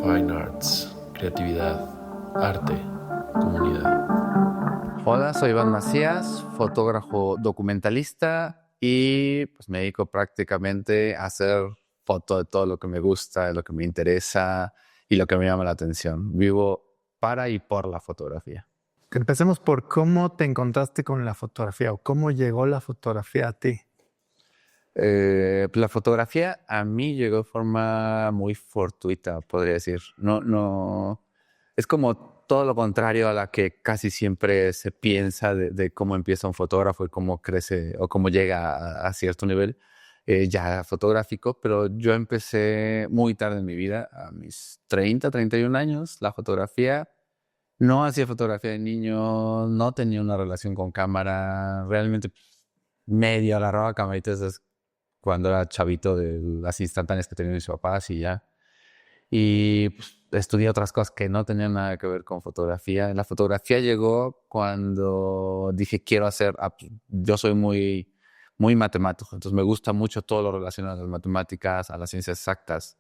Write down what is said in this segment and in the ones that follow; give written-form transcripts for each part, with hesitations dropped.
Fine Arts, creatividad, arte, comunidad. Hola, soy Iván Macías, fotógrafo documentalista y pues me dedico prácticamente a hacer foto de todo lo que me gusta, de lo que me interesa y lo que me llama la atención. Vivo para y por la fotografía. Empecemos por cómo te encontraste con la fotografía o cómo llegó la fotografía a ti. La fotografía a mí llegó de forma muy fortuita, podría decir. No, es como todo lo contrario a la que casi siempre se piensa de cómo empieza un fotógrafo y cómo crece o cómo llega a cierto nivel ya fotográfico. Pero yo empecé muy tarde en mi vida, a mis 31 años, la fotografía. No hacía fotografía de niño, no tenía una relación con cámara, realmente medio agarraba camaritas cuando era chavito de las instantáneas que tenían mis papás y ya. Y pues, estudié otras cosas que no tenían nada que ver con fotografía. La fotografía llegó cuando dije quiero hacer, yo soy muy matemático, entonces me gusta mucho todo lo relacionado a las matemáticas, a las ciencias exactas.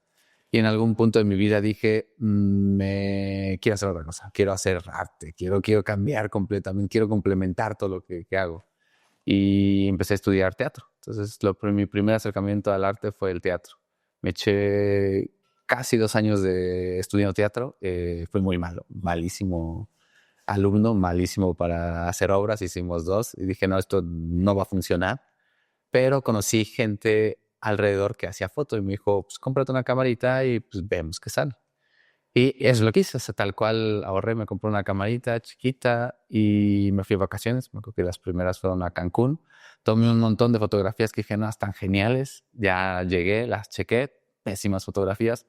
Y en algún punto de mi vida dije, me quiero hacer otra cosa, quiero hacer arte, quiero cambiar completamente, quiero complementar todo lo que hago. Y empecé a estudiar teatro. Entonces, mi primer acercamiento al arte fue el teatro. Me eché casi 2 años de estudiando teatro. Fui muy malo, malísimo alumno, malísimo para hacer obras. Hicimos 2 y dije, no, esto no va a funcionar. Pero conocí gente alrededor que hacía fotos y me dijo, pues cómprate una camarita y pues vemos qué sale. Y eso es lo que hice, o sea, tal cual ahorré, me compré una camarita chiquita y me fui a vacaciones. Me acuerdo que las primeras fueron a Cancún. Tomé un montón de fotografías que dije, no, están geniales. Ya llegué, las chequé, pésimas fotografías,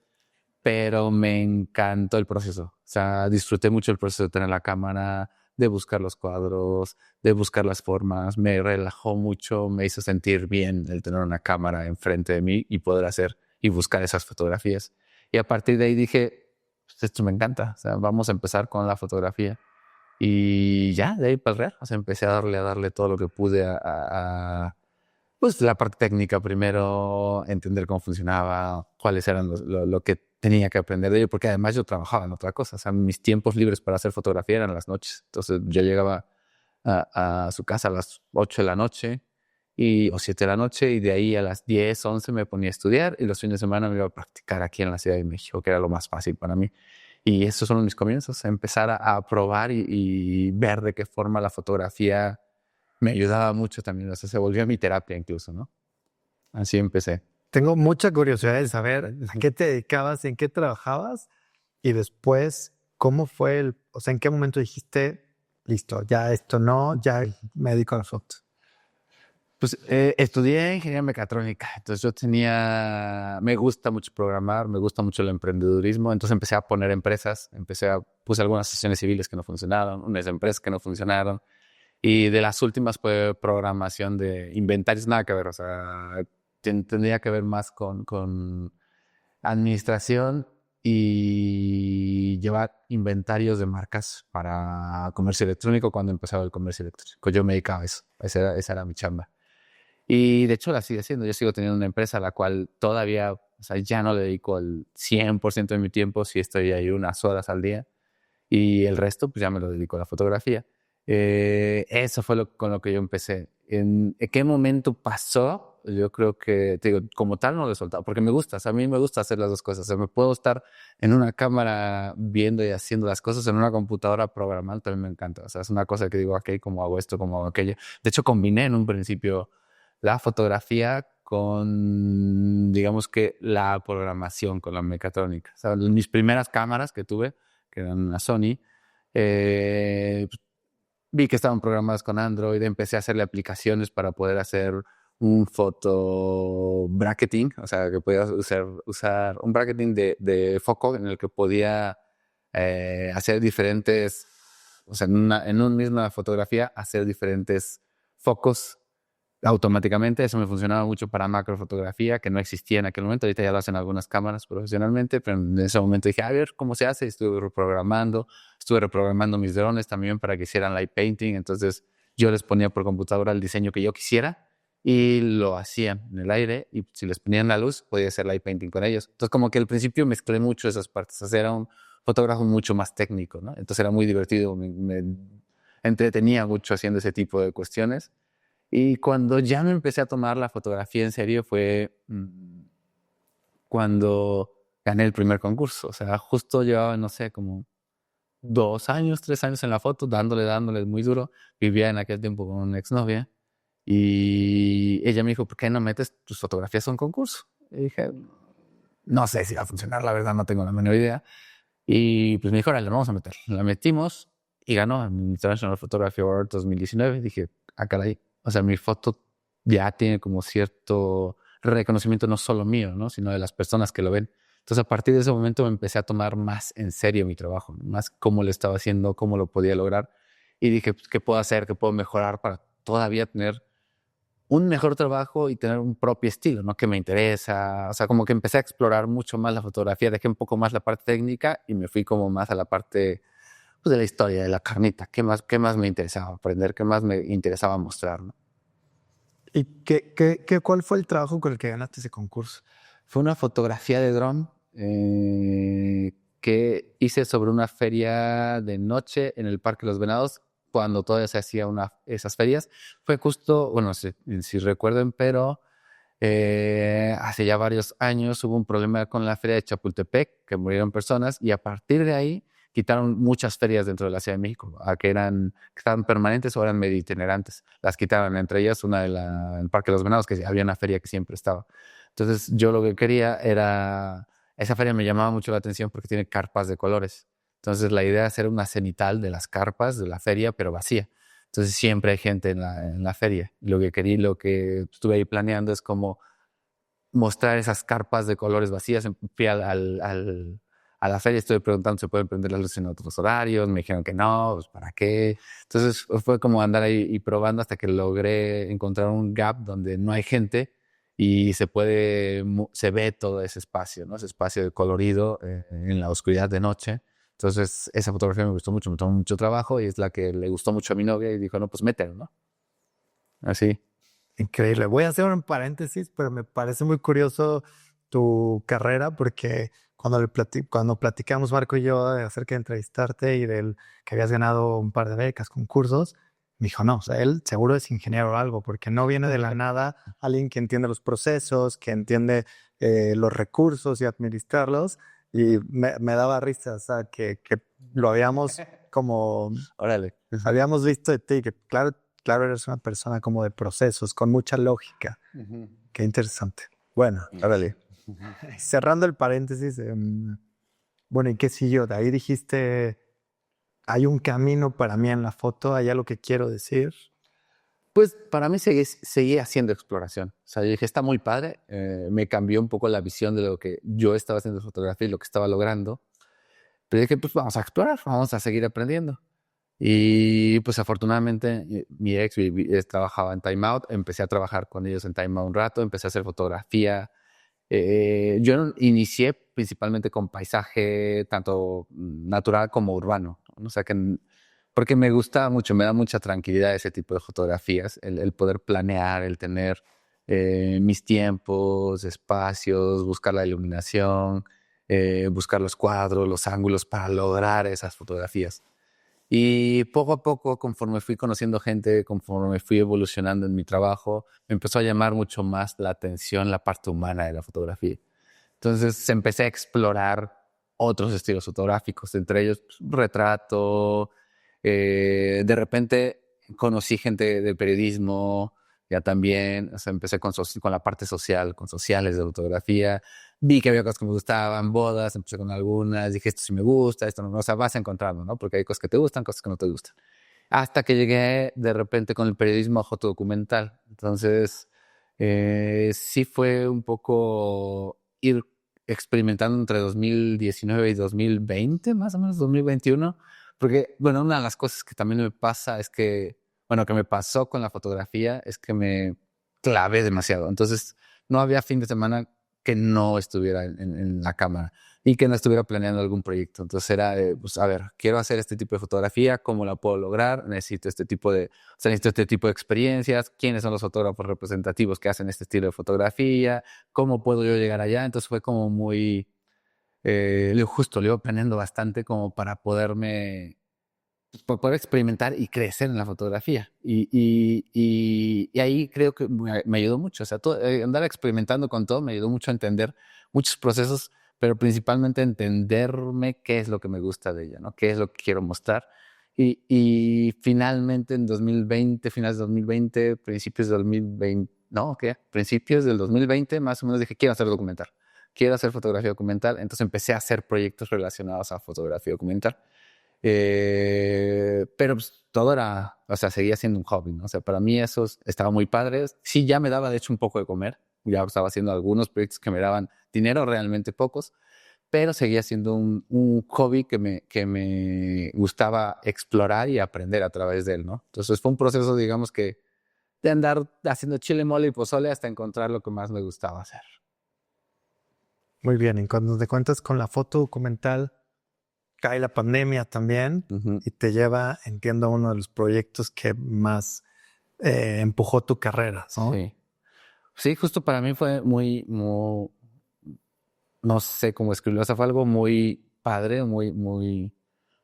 pero me encantó el proceso. O sea, disfruté mucho el proceso de tener la cámara, de buscar los cuadros, de buscar las formas. Me relajó mucho, me hizo sentir bien el tener una cámara enfrente de mí y poder hacer y buscar esas fotografías. Y a partir de ahí dije, pues esto me encanta, o sea, vamos a empezar con la fotografía. Y ya, de ahí para el real, o sea, empecé a darle todo lo que pude pues la parte técnica primero, entender cómo funcionaba, cuáles eran lo que tenía que aprender de ello, porque además yo trabajaba en otra cosa, o sea, mis tiempos libres para hacer fotografía eran las noches. Entonces yo llegaba a su casa a las 8 de la noche o 7 de la noche y de ahí a las 10, 11 me ponía a estudiar y los fines de semana me iba a practicar aquí en la Ciudad de México, que era lo más fácil para mí. Y esos son mis comienzos, empezar a probar y ver de qué forma la fotografía me ayudaba mucho también. O sea, se volvió mi terapia incluso, ¿no? Así empecé. Tengo mucha curiosidad de saber a qué te dedicabas, en qué trabajabas y después cómo fue o sea, en qué momento dijiste, listo, ya esto no, ya me dedico a la foto. Pues estudié ingeniería mecatrónica, entonces me gusta mucho programar, me gusta mucho el emprendedurismo, entonces empecé a poner empresas, puse algunas asociaciones civiles que no funcionaron, unas empresas que no funcionaron, y de las últimas fue programación de inventarios, nada que ver, o sea, tendría que ver más con administración y llevar inventarios de marcas para comercio electrónico cuando empezaba el comercio electrónico. Yo me dedicaba a eso, esa era mi chamba. Y de hecho la sigue haciendo. Yo sigo teniendo una empresa a la cual todavía, o sea, ya no le dedico el 100% de mi tiempo, si estoy ahí unas horas al día. Y el resto, pues ya me lo dedico a la fotografía. Eso fue con lo que yo empecé. ¿En qué momento pasó? Yo creo que, te digo, como tal no lo he soltado, porque me gusta. O sea, a mí me gusta hacer las dos cosas. O sea, me puedo estar en una cámara viendo y haciendo las cosas, en una computadora programando, también me encanta. O sea, es una cosa que digo, ok, ¿cómo hago esto? ¿Cómo hago aquello? De hecho, combiné en un principio la fotografía con, digamos que, la programación, con la mecatrónica. O sea, mis primeras cámaras que tuve, que eran una Sony, vi que estaban programadas con Android, empecé a hacerle aplicaciones para poder hacer un foto bracketing, o sea, que podías usar un bracketing de foco en el que podía hacer diferentes, o sea, en una misma fotografía, hacer diferentes focos automáticamente. Eso me funcionaba mucho para macrofotografía, que no existía en aquel momento. Ahorita ya lo hacen algunas cámaras profesionalmente, pero en ese momento dije, a ver cómo se hace. Estuve reprogramando mis drones también para que hicieran light painting. Entonces yo les ponía por computadora el diseño que yo quisiera y lo hacían en el aire, y si les ponían la luz, podía hacer light painting con ellos. Entonces, como que al principio mezclé mucho esas partes. O sea, era un fotógrafo mucho más técnico, ¿no? Entonces era muy divertido, me entretenía mucho haciendo ese tipo de cuestiones. Y cuando ya me empecé a tomar la fotografía en serio fue cuando gané el primer concurso. O sea, justo llevaba, no sé, como 2 años, 3 años en la foto, dándole muy duro. Vivía en aquel tiempo con una exnovia y ella me dijo, ¿por qué no metes tus fotografías a un concurso? Y dije, no sé si va a funcionar, la verdad no tengo la menor idea. Y pues me dijo, órale, vamos a meter. La metimos y ganó el International Photography Award 2019. Dije, ah, caray, o sea, mi foto ya tiene como cierto reconocimiento no solo mío, ¿no? Sino de las personas que lo ven. Entonces, a partir de ese momento me empecé a tomar más en serio mi trabajo, ¿no? Más cómo lo estaba haciendo, cómo lo podía lograr. Y dije, pues, ¿qué puedo hacer? ¿Qué puedo mejorar para todavía tener un mejor trabajo y tener un propio estilo, ¿no? Que me interesa. O sea, como que empecé a explorar mucho más la fotografía, dejé un poco más la parte técnica y me fui como más a la parte, pues, de la historia, de la carnita. Qué más me interesaba aprender? ¿Qué más me interesaba mostrar, ¿no? ¿Y cuál fue el trabajo con el que ganaste ese concurso? Fue una fotografía de dron que hice sobre una feria de noche en el Parque Los Venados, cuando todavía se hacía esas ferias. Fue justo, bueno, si recuerden, pero hace ya varios años hubo un problema con la feria de Chapultepec, que murieron personas, y a partir de ahí quitaron muchas ferias dentro de la Ciudad de México, que estaban permanentes o eran medio itinerantes. Las quitaron, entre ellas una en el Parque de los Venados, que había una feria que siempre estaba. Entonces yo lo que quería era, esa feria me llamaba mucho la atención porque tiene carpas de colores. Entonces la idea era hacer una cenital de las carpas de la feria, pero vacía. Entonces siempre hay gente en la feria. Lo que estuve ahí planeando es como mostrar esas carpas de colores vacías. Fui a la feria, estuve preguntando si se pueden prender las luces en otros horarios. Me dijeron que no, pues ¿para qué? Entonces fue como andar ahí y probando hasta que logré encontrar un gap donde no hay gente y se ve todo ese espacio, ¿no? Ese espacio de colorido en la oscuridad de noche. Entonces, esa fotografía me gustó mucho, me tomó mucho trabajo y es la que le gustó mucho a mi novia y dijo, no, pues mételo, ¿no? Así. Increíble. Voy a hacer un paréntesis, pero me parece muy curioso tu carrera porque cuando platicamos Marco y yo acerca de entrevistarte y del que habías ganado un par de becas, concursos, me dijo, no, o sea, él seguro es ingeniero o algo, porque no viene de la nada alguien que entiende los procesos, que entiende los recursos y administrarlos. Y me daba risa, o sea, que lo habíamos como, Órale. habíamos visto de ti, que claro, eres una persona como de procesos, con mucha lógica. Qué interesante. Bueno, Órale. cerrando el paréntesis, bueno, ¿y qué siguió? De ahí dijiste, hay un camino para mí en la foto, hay algo que quiero decir. Pues para mí seguía haciendo exploración. O sea, yo dije, está muy padre. Me cambió un poco la visión de lo que yo estaba haciendo de fotografía y lo que estaba logrando. Pero dije, pues vamos a explorar, vamos a seguir aprendiendo. Y pues afortunadamente mi ex trabajaba en Time Out. Empecé a trabajar con ellos en Time Out un rato. Empecé a hacer fotografía. Yo inicié principalmente con paisaje, tanto natural como urbano, ¿no? O sea, porque me gusta mucho, me da mucha tranquilidad ese tipo de fotografías, el poder planear, el tener mis tiempos, espacios, buscar la iluminación, buscar los cuadros, los ángulos para lograr esas fotografías. Y poco a poco, conforme fui conociendo gente, conforme fui evolucionando en mi trabajo, me empezó a llamar mucho más la atención la parte humana de la fotografía. Entonces empecé a explorar otros estilos fotográficos, entre ellos pues, retrato. De repente conocí gente de periodismo, ya también, o sea, empecé con la parte social, con sociales de fotografía. Vi que había cosas que me gustaban, bodas, empecé con algunas, dije, esto sí me gusta, esto no, o sea, vas encontrando, ¿no? Porque hay cosas que te gustan, cosas que no te gustan. Hasta que llegué de repente con el periodismo fotodocumental. Entonces, sí fue un poco ir experimentando entre 2019 y 2020, más o menos 2021, porque, bueno, una de las cosas que también me pasa es que, bueno, que me pasó con la fotografía es que me clavé demasiado. Entonces, no había fin de semana que no estuviera en la cámara y que no estuviera planeando algún proyecto. Entonces era, pues, a ver, quiero hacer este tipo de fotografía, ¿cómo la puedo lograr? Necesito este tipo de experiencias, ¿quiénes son los fotógrafos representativos que hacen este estilo de fotografía? ¿Cómo puedo yo llegar allá? Entonces fue como muy, lo iba planeando bastante como para poder experimentar y crecer en la fotografía. Y ahí creo que me ayudó mucho. O sea, andar experimentando con todo me ayudó mucho a entender muchos procesos, pero principalmente a entenderme qué es lo que me gusta de ella, ¿no? Qué es lo que quiero mostrar. Y finalmente en 2020, finales de 2020, principios de 2020, no, ¿qué? Principios del 2020, más o menos dije, quiero hacer documental. Quiero hacer fotografía documental. Entonces empecé a hacer proyectos relacionados a fotografía documental. Pero pues, todo era, o sea, seguía siendo un hobby, ¿no? O sea, para mí eso estaba muy padre. Sí, ya me daba de hecho un poco de comer. Ya estaba haciendo algunos proyectos que me daban dinero, realmente pocos, pero seguía siendo un hobby que me gustaba explorar y aprender a través de él, ¿no? Entonces fue un proceso, digamos que, de andar haciendo chile, mole y pozole hasta encontrar lo que más me gustaba hacer. Muy bien, y cuando te cuentas con la foto documental, cae la pandemia también y te lleva, entiendo, a uno de los proyectos que más empujó tu carrera, ¿no? Sí. Sí, justo para mí fue muy, no sé cómo escribirlo, o sea, fue algo muy padre, muy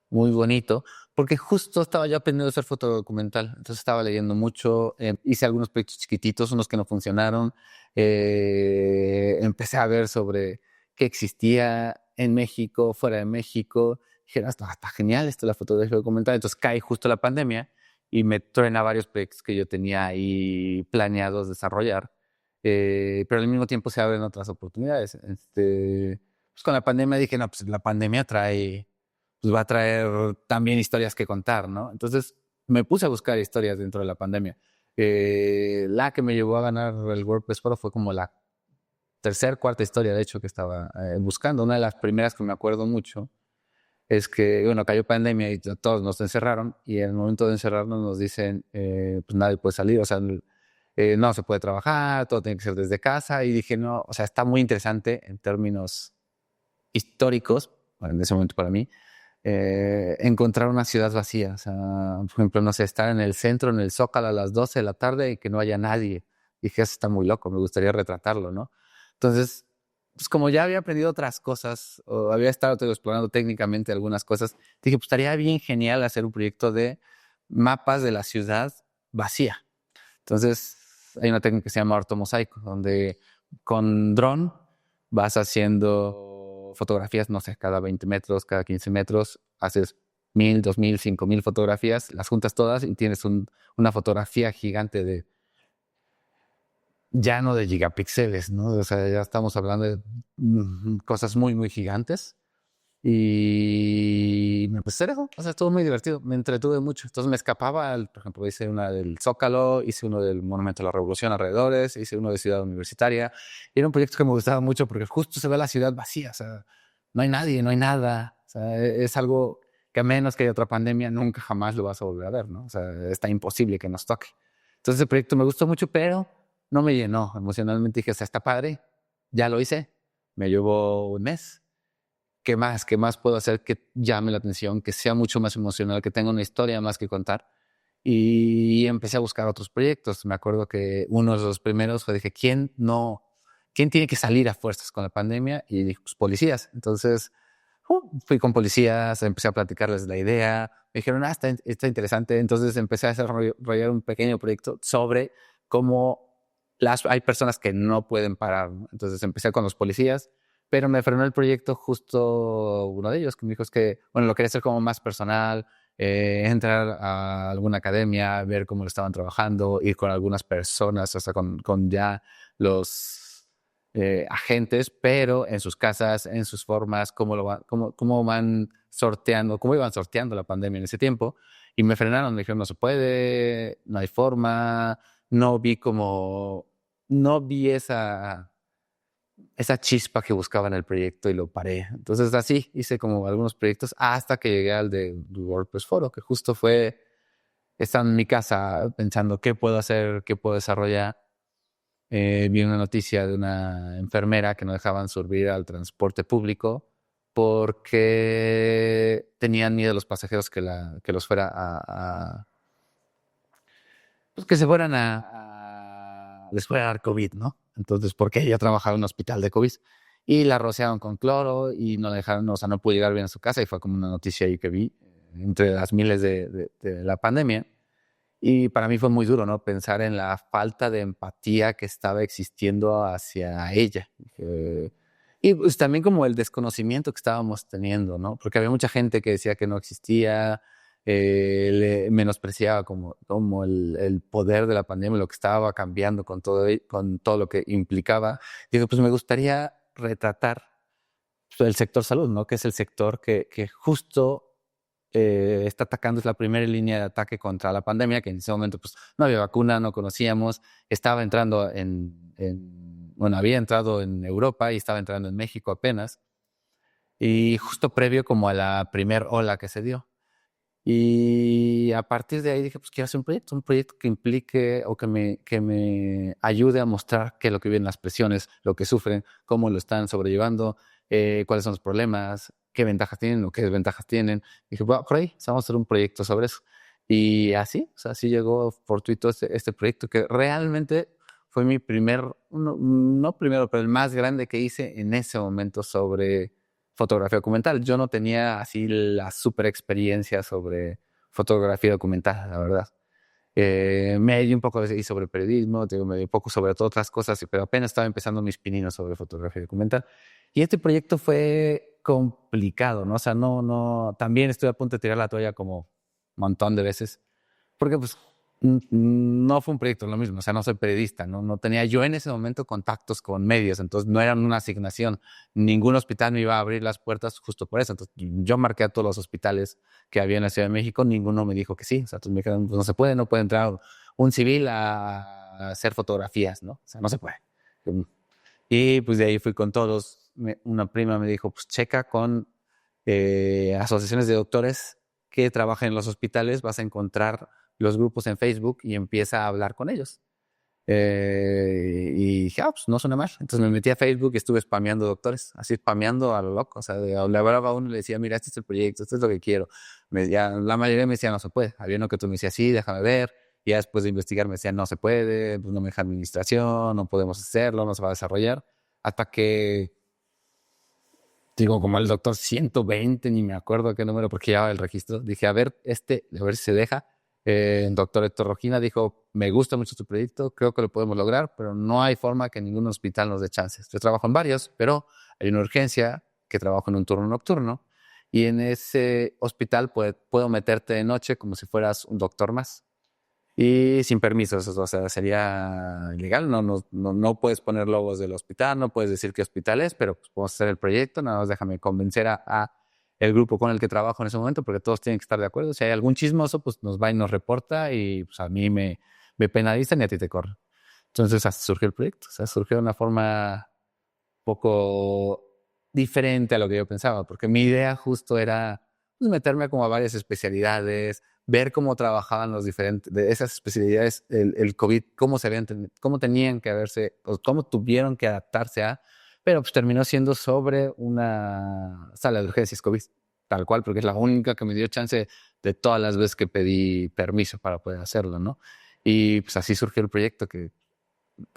bonito, porque justo estaba yo aprendiendo a hacer fotodocumental, entonces estaba leyendo mucho, hice algunos proyectos chiquititos, unos que no funcionaron, empecé a ver sobre qué existía en México, fuera de México, dije, está genial esto de la fotografía documental, entonces cae justo la pandemia y me truena varios proyectos que yo tenía ahí planeados desarrollar, pero al mismo tiempo se abren otras oportunidades. Pues con la pandemia dije, no, pues la pandemia pues va a traer también historias que contar, ¿no? Entonces me puse a buscar historias dentro de la pandemia. La que me llevó a ganar el WordPress Foro fue como la cuarta historia, de hecho, que estaba buscando. Una de las primeras que me acuerdo mucho es que, bueno, cayó pandemia y todos nos encerraron y en el momento de encerrarnos nos dicen, pues nadie puede salir, o sea, no se puede trabajar, todo tiene que ser desde casa y dije, no, o sea, está muy interesante en términos históricos, bueno, en ese momento para mí, encontrar una ciudad vacía. O sea, por ejemplo, no sé, estar en el centro, en el Zócalo a las 12 de la tarde y que no haya nadie. Dije, eso está muy loco, me gustaría retratarlo, ¿no? Entonces, pues como ya había aprendido otras cosas, o había estado explorando técnicamente algunas cosas, dije, pues estaría bien genial hacer un proyecto de mapas de la ciudad vacía. Entonces, hay una técnica que se llama ortomosaico, donde con dron vas haciendo fotografías, no sé, cada 20 metros, cada 15 metros, haces 1000, 2000, 5000 fotografías, las juntas todas y tienes una fotografía gigante ya no de gigapíxeles, ¿no? O sea, ya estamos hablando de cosas muy, muy gigantes. Y me puse a hacer eso, o sea, estuvo muy divertido, me entretuve mucho. Entonces me escapaba, por ejemplo, hice una del Zócalo, hice uno del Monumento a la Revolución alrededores, hice uno de Ciudad Universitaria. Y era un proyecto que me gustaba mucho porque justo se ve la ciudad vacía, o sea, no hay nadie, no hay nada. O sea, es algo que a menos que haya otra pandemia, nunca jamás lo vas a volver a ver, ¿no? O sea, está imposible que nos toque. Entonces el proyecto me gustó mucho, pero no me llenó emocionalmente. Dije, o sea, está padre, ya lo hice, me llevó un mes. ¿Qué más? ¿Qué más puedo hacer que llame la atención, que sea mucho más emocional, que tenga una historia más que contar? Y empecé a buscar otros proyectos. Me acuerdo que uno de los primeros fue, dije, ¿quién tiene que salir a fuerzas con la pandemia? Y dije, pues policías. Entonces fui con policías, empecé a platicarles la idea. Me dijeron, está interesante. Entonces empecé a desarrollar un pequeño proyecto sobre cómo hay personas que no pueden parar, ¿no? Entonces empecé con los policías, pero me frenó el proyecto justo uno de ellos, que me dijo es que, bueno, lo quería hacer como más personal, entrar a alguna academia, ver cómo lo estaban trabajando, ir con algunas personas, o sea, con ya los agentes, pero en sus casas, en sus formas, cómo van sorteando, cómo iban sorteando la pandemia en ese tiempo. Y me frenaron, me dijeron, no se puede, no hay forma, no vi esa chispa que buscaba en el proyecto y lo paré. Entonces así hice como algunos proyectos hasta que llegué al de WordPress Foro, que justo fue estar en mi casa pensando qué puedo hacer, qué puedo desarrollar. vi una noticia de una enfermera que no dejaban subir al transporte público porque tenían miedo los pasajeros que los fuera pues que se fueran les fuera a dar COVID, ¿no? Entonces, porque ella trabajaba en un hospital de COVID y la rociaron con cloro y no la dejaron, o sea, no pudo llegar bien a su casa y fue como una noticia ahí que vi entre las miles de la pandemia. Y para mí fue muy duro, ¿no? Pensar en la falta de empatía que estaba existiendo hacia ella. Y pues también como el desconocimiento que estábamos teniendo, ¿no? Porque había mucha gente que decía que no existía, le menospreciaba como el poder de la pandemia, lo que estaba cambiando con todo lo que implicaba. Digo, pues me gustaría retratar el sector salud, ¿no? Que es el sector que justo está atacando, es la primera línea de ataque contra la pandemia, que en ese momento pues no había vacuna, no conocíamos, estaba entrando bueno, había entrado en Europa y estaba entrando en México apenas, y justo previo como a la primer ola que se dio. Y a partir de ahí dije, pues quiero hacer un proyecto que implique o que me ayude a mostrar qué es lo que viven las presiones, lo que sufren, cómo lo están sobrellevando, cuáles son los problemas, qué ventajas tienen o qué desventajas tienen. Dije, bueno, por ahí, vamos a hacer un proyecto sobre eso. Y así, o sea, así llegó fortuito este proyecto que realmente fue mi no primero, pero el más grande que hice en ese momento sobre fotografía documental. Yo no tenía así la super experiencia sobre fotografía documental, la verdad. Me di un poco y sobre periodismo, me di un poco sobre otras cosas, pero apenas estaba empezando mis pininos sobre fotografía documental. Y este proyecto fue complicado, ¿no? O sea, también estoy a punto de tirar la toalla como un montón de veces, porque pues no fue un proyecto lo mismo, o sea, no soy periodista, no tenía yo en ese momento contactos con medios, entonces no eran una asignación, ningún hospital me iba a abrir las puertas justo por eso, entonces yo marqué a todos los hospitales que había en la Ciudad de México, ninguno me dijo que sí, o sea, entonces me dijeron, pues no puede entrar un civil a hacer fotografías, ¿no? O sea, no se puede. Y pues de ahí fui con todos, una prima me dijo, pues checa con asociaciones de doctores que trabajan en los hospitales, vas a encontrar los grupos en Facebook y empieza a hablar con ellos. Y dije, pues no suena mal. Entonces me metí a Facebook y estuve spameando doctores, así spameando a lo loco. O sea, le hablaba a uno y le decía, mira, este es el proyecto, esto es lo que quiero. La mayoría me decía, no se puede. Había uno que tú me decías, sí, déjame ver. Y ya después de investigar me decían, no se puede, pues no me deja administración, no podemos hacerlo, no se va a desarrollar. Hasta que, digo, como el doctor 120, ni me acuerdo qué número, porque llevaba el registro, dije, a ver si se deja. El doctor Héctor Rojina dijo, me gusta mucho tu proyecto, creo que lo podemos lograr, pero no hay forma que ningún hospital nos dé chances. Yo trabajo en varios, pero hay una urgencia que trabajo en un turno nocturno y en ese hospital puedo meterte de noche como si fueras un doctor más y sin permisos, o sea, sería ilegal, no puedes poner logos del hospital, no puedes decir qué hospital es, pero pues, podemos hacer el proyecto, nada más déjame convencer a el grupo con el que trabajo en ese momento, porque todos tienen que estar de acuerdo. Si hay algún chismoso, pues nos va y nos reporta y pues a mí me penalizan y a ti te corren. Entonces así surgió el proyecto, o sea, surgió de una forma poco diferente a lo que yo pensaba, porque mi idea justo era pues, meterme como a varias especialidades, ver cómo trabajaban los diferentes, de esas especialidades, el COVID, cómo tenían que haberse, o cómo tuvieron que adaptarse pero pues terminó siendo sobre una sala de urgencias COVID, tal cual, porque es la única que me dio chance de todas las veces que pedí permiso para poder hacerlo, ¿no? Y pues así surgió el proyecto que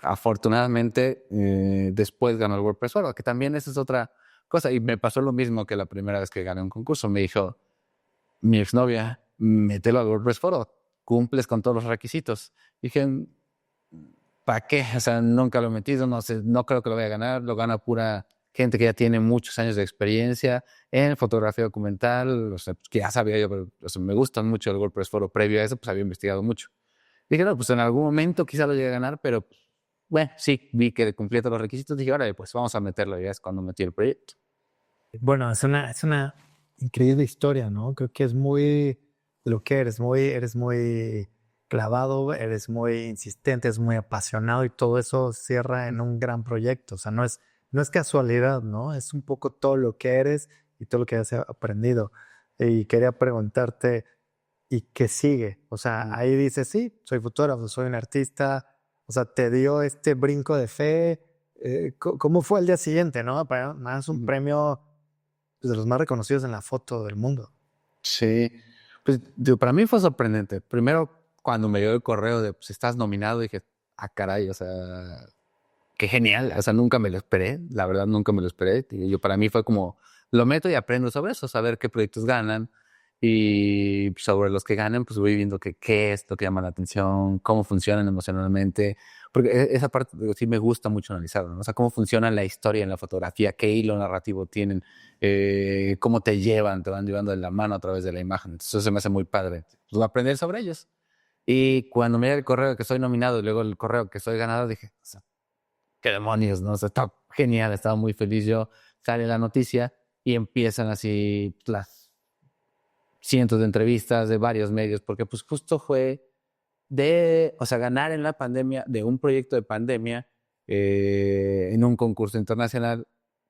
afortunadamente después ganó el WordPress Foro, que también esa es otra cosa. Y me pasó lo mismo que la primera vez que gané un concurso. Me dijo mi exnovia, mételo al WordPress Foro, cumples con todos los requisitos. Dije, ¿para qué? O sea, nunca lo he metido, no sé, no creo que lo vaya a ganar, lo gana pura gente que ya tiene muchos años de experiencia en fotografía documental, o sea, pues, que ya sabía yo, pero o sea, me gustan mucho el WordPress Foro. Previo a eso, pues había investigado mucho. Dije, no, pues en algún momento quizá lo llegue a ganar, pero bueno, sí, vi que cumplía todos los requisitos. Dije, órale, pues vamos a meterlo. Y ya es cuando metí el proyecto. Bueno, es una increíble historia, ¿no? Creo que es muy lo que eres muy clavado, eres muy insistente, es muy apasionado y todo eso cierra en un gran proyecto. O sea, no es casualidad, ¿no? Es un poco todo lo que eres y todo lo que has aprendido. Y quería preguntarte, ¿y qué sigue? O sea, ahí dices, sí, soy fotógrafo, soy un artista. O sea, te dio este brinco de fe. ¿Cómo fue el día siguiente, no? Para nada, es un premio de los más reconocidos en la foto del mundo. Sí, pues digo, para mí fue sorprendente. Primero, cuando me llegó el correo de pues estás nominado, dije, ah, caray, o sea, qué genial. O sea, nunca me lo esperé, la verdad, nunca me lo esperé. Y yo, para mí fue como, lo meto y aprendo sobre eso, saber qué proyectos ganan. Y sobre los que ganan, pues voy viendo que qué es lo que llama la atención, cómo funcionan emocionalmente. Porque esa parte digo, sí me gusta mucho analizarlo, ¿no? O sea, cómo funciona la historia en la fotografía, qué hilo narrativo tienen, cómo te llevan, te van llevando de la mano a través de la imagen. Entonces, eso se me hace muy padre. Pues voy a aprender sobre ellos. Y cuando me llega el correo que soy nominado y luego el correo que soy ganador, dije, o sea, qué demonios, ¿no? O sea, está genial, estaba muy feliz yo. Sale la noticia y empiezan así las cientos de entrevistas de varios medios, porque pues justo fue o sea, ganar en la pandemia, de un proyecto de pandemia, en un concurso internacional,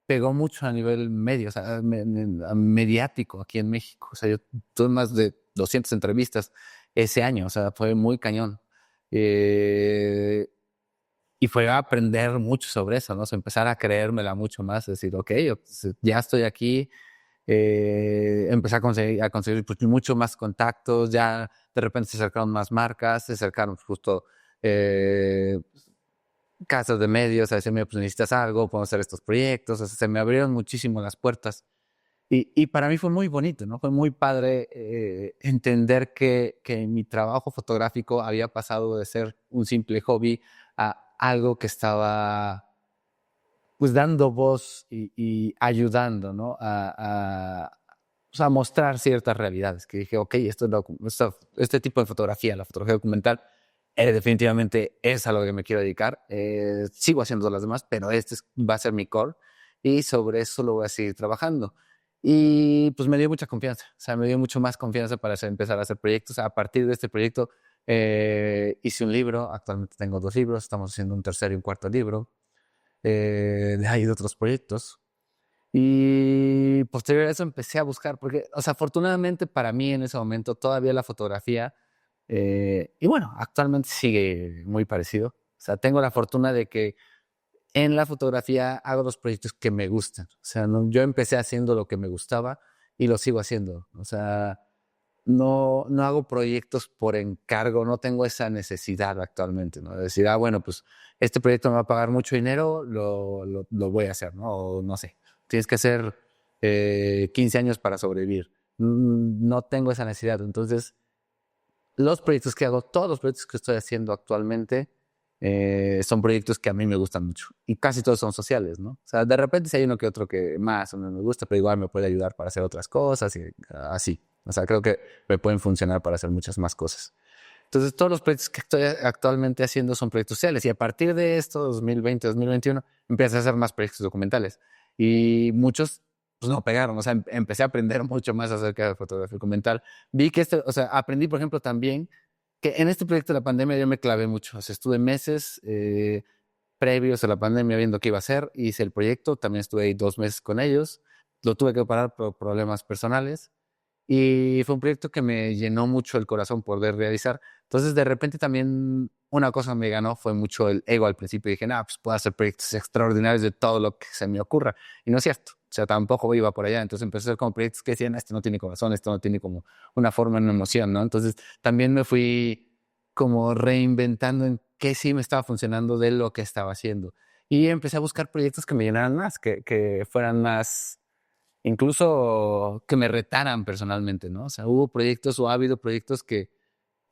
pegó mucho a nivel medio, o sea, mediático aquí en México. O sea, yo tuve más de 200 entrevistas ese año, o sea, fue muy cañón. Eh, y fue a aprender mucho sobre eso, ¿no? O sea, empezar a creérmela mucho más, decir, ok, ya estoy aquí, empecé a conseguir pues, mucho más contactos, ya de repente se acercaron más marcas, se acercaron justo eh, casas de medios a decirme, pues necesitas algo, podemos hacer estos proyectos, o sea, se me abrieron muchísimo las puertas. Y para mí fue muy bonito, ¿no? Fue muy padre entender que mi trabajo fotográfico había pasado de ser un simple hobby a algo que estaba pues dando voz y ayudando, ¿no? O sea, mostrar ciertas realidades. Que dije, ok, este tipo de fotografía, la fotografía documental, definitivamente es a lo que me quiero dedicar. Sigo haciendo las demás, pero va a ser mi core y sobre eso lo voy a seguir trabajando. Y pues me dio mucha confianza, o sea, me dio mucho más confianza para empezar a hacer proyectos. A partir de este proyecto hice un libro, actualmente tengo 2 libros, estamos haciendo un tercer y un cuarto libro. De ahí de otros proyectos. Y posterior a eso empecé a buscar, porque, o sea, afortunadamente para mí en ese momento todavía la fotografía, y bueno, actualmente sigue muy parecido. O sea, tengo la fortuna de que en la fotografía hago los proyectos que me gustan. O sea, yo empecé haciendo lo que me gustaba y lo sigo haciendo. O sea, no hago proyectos por encargo, no tengo esa necesidad actualmente, ¿no? De decir, bueno, pues este proyecto me va a pagar mucho dinero, lo voy a hacer, ¿no? O no sé, tienes que hacer 15 años para sobrevivir. No tengo esa necesidad. Entonces, los proyectos que hago, todos los proyectos que estoy haciendo actualmente, son proyectos que a mí me gustan mucho. Y casi todos son sociales, ¿no? O sea, de repente si hay uno que otro que más o menos me gusta, pero igual me puede ayudar para hacer otras cosas y así. O sea, creo que me pueden funcionar para hacer muchas más cosas. Entonces, todos los proyectos que estoy actualmente haciendo son proyectos sociales. Y a partir de esto, 2020, 2021, empecé a hacer más proyectos documentales. Y muchos, pues no pegaron. O sea, empecé a aprender mucho más acerca de fotografía documental. Vi que o sea, aprendí, por ejemplo, también que en este proyecto de la pandemia yo me clavé mucho. O sea, estuve meses previos a la pandemia viendo qué iba a hacer. Hice el proyecto, también estuve ahí 2 meses con ellos. Lo tuve que parar por problemas personales. Y fue un proyecto que me llenó mucho el corazón poder realizar. Entonces, de repente también una cosa me ganó fue mucho el ego al principio. Dije, pues puedo hacer proyectos extraordinarios de todo lo que se me ocurra. Y no es cierto. O sea, tampoco iba por allá. Entonces empecé a hacer como proyectos que decían, este no tiene corazón, esto no tiene como una forma, una emoción, ¿no? Entonces también me fui como reinventando en qué sí me estaba funcionando de lo que estaba haciendo. Y empecé a buscar proyectos que me llenaran más, que fueran más incluso que me retaran personalmente, ¿no? O sea, hubo proyectos o ha habido proyectos que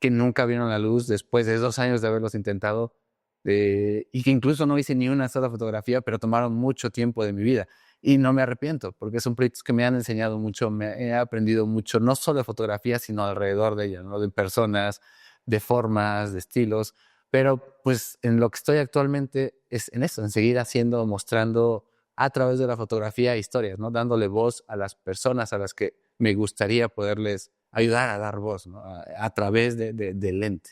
nunca vieron la luz después de 2 años de haberlos intentado y que incluso no hice ni una sola fotografía, pero tomaron mucho tiempo de mi vida. Y no me arrepiento, porque son proyectos que me han enseñado mucho, me he aprendido mucho, no solo de fotografía, sino alrededor de ella, ¿no? De personas, de formas, de estilos. Pero pues en lo que estoy actualmente es en eso, en seguir haciendo, mostrando a través de la fotografía historias, ¿no? Dándole voz a las personas a las que me gustaría poderles ayudar a dar voz, ¿no? A través del lente.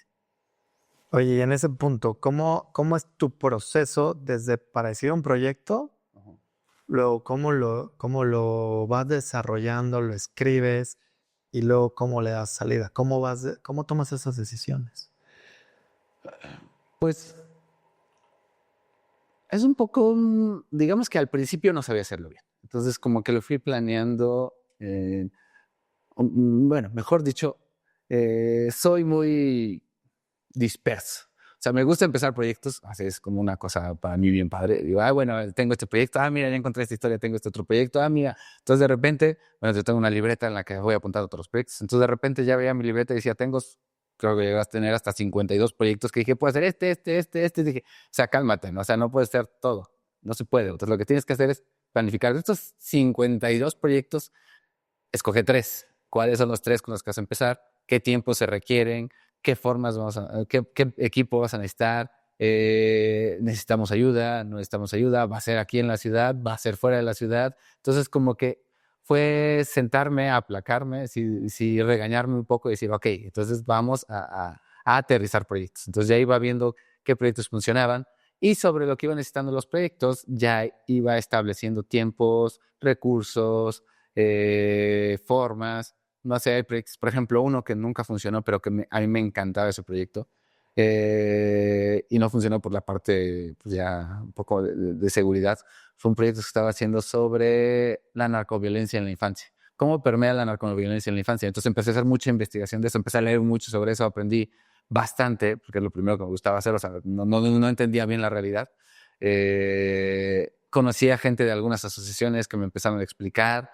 Oye, y en ese punto, ¿cómo es tu proceso desde para decir un proyecto? Luego, ¿cómo lo vas desarrollando, lo escribes y luego cómo le das salida? ¿Cómo tomas esas decisiones? Pues Es un poco, digamos que al principio no sabía hacerlo bien. Entonces como que lo fui planeando, bueno, mejor dicho, soy muy disperso. O sea, me gusta empezar proyectos, así es como una cosa para mí bien padre. Digo, bueno, tengo este proyecto, mira, ya encontré esta historia, tengo este otro proyecto, mira. Entonces de repente, bueno, yo tengo una libreta en la que voy apuntando otros proyectos. Entonces de repente ya veía mi libreta y decía, creo que llegas a tener hasta 52 proyectos que dije, puedo hacer este. Y dije, o sea, cálmate, ¿no? O sea, no puedes hacer todo, no se puede. Entonces lo que tienes que hacer es planificar de estos 52 proyectos, escoge 3. ¿Cuáles son los 3 con los que vas a empezar? ¿Qué tiempo se requieren? ¿Qué formas qué equipo vas a necesitar? ¿Necesitamos ayuda? ¿No necesitamos ayuda? ¿Va a ser aquí en la ciudad? ¿Va a ser fuera de la ciudad? Entonces, como que fue sentarme, aplacarme, sí, regañarme un poco y decir, ok, entonces vamos a aterrizar proyectos. Entonces ya iba viendo qué proyectos funcionaban y sobre lo que iban necesitando los proyectos ya iba estableciendo tiempos, recursos, formas. No sé, hay proyectos, por ejemplo, uno que nunca funcionó, pero que a mí me encantaba ese proyecto. Y no funcionó por la parte, pues ya un poco de seguridad. Fue un proyecto que estaba haciendo sobre la narcoviolencia en la infancia. ¿Cómo permea la narcoviolencia en la infancia? Entonces empecé a hacer mucha investigación de eso, empecé a leer mucho sobre eso, aprendí bastante, porque es lo primero que me gustaba hacer, o sea, no entendía bien la realidad. Conocí a gente de algunas asociaciones que me empezaron a explicar,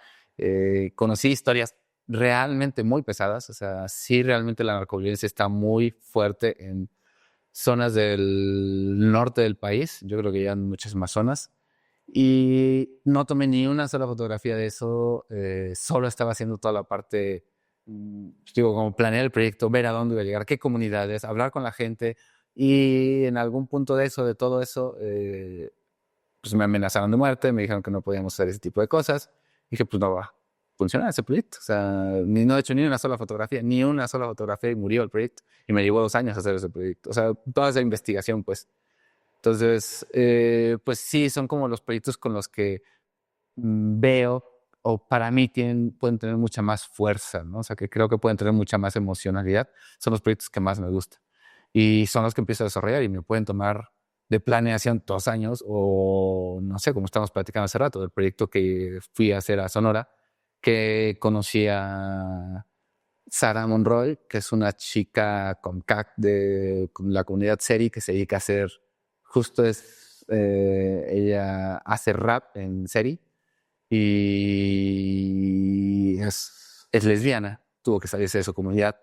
conocí historias realmente muy pesadas, o sea, sí realmente la narcoviolencia está muy fuerte en zonas del norte del país, yo creo que ya en muchas más zonas, y no tomé ni una sola fotografía de eso, solo estaba haciendo toda la parte, digo, como planear el proyecto, ver a dónde iba a llegar, qué comunidades, hablar con la gente, y en algún punto de todo eso, pues me amenazaron de muerte, me dijeron que no podíamos hacer ese tipo de cosas. Dije, pues no va a funcionar ese proyecto. O sea, no he hecho ni una sola fotografía y murió el proyecto. Y me llevó 2 años hacer ese proyecto. O sea, toda esa investigación, pues. Entonces, pues sí, son como los proyectos con los que veo o para mí pueden tener mucha más fuerza, ¿no? O sea, que creo que pueden tener mucha más emocionalidad. Son los proyectos que más me gustan. Y son los que empiezo a desarrollar y me pueden tomar de planeación 2 años o no sé, como estamos platicando hace rato, del proyecto que fui a hacer a Sonora, que conocí a Sara Monroy, que es una chica con CAC con la comunidad Seri que se dedica a hacer, ella hace rap en Seri y es lesbiana, tuvo que salirse de su comunidad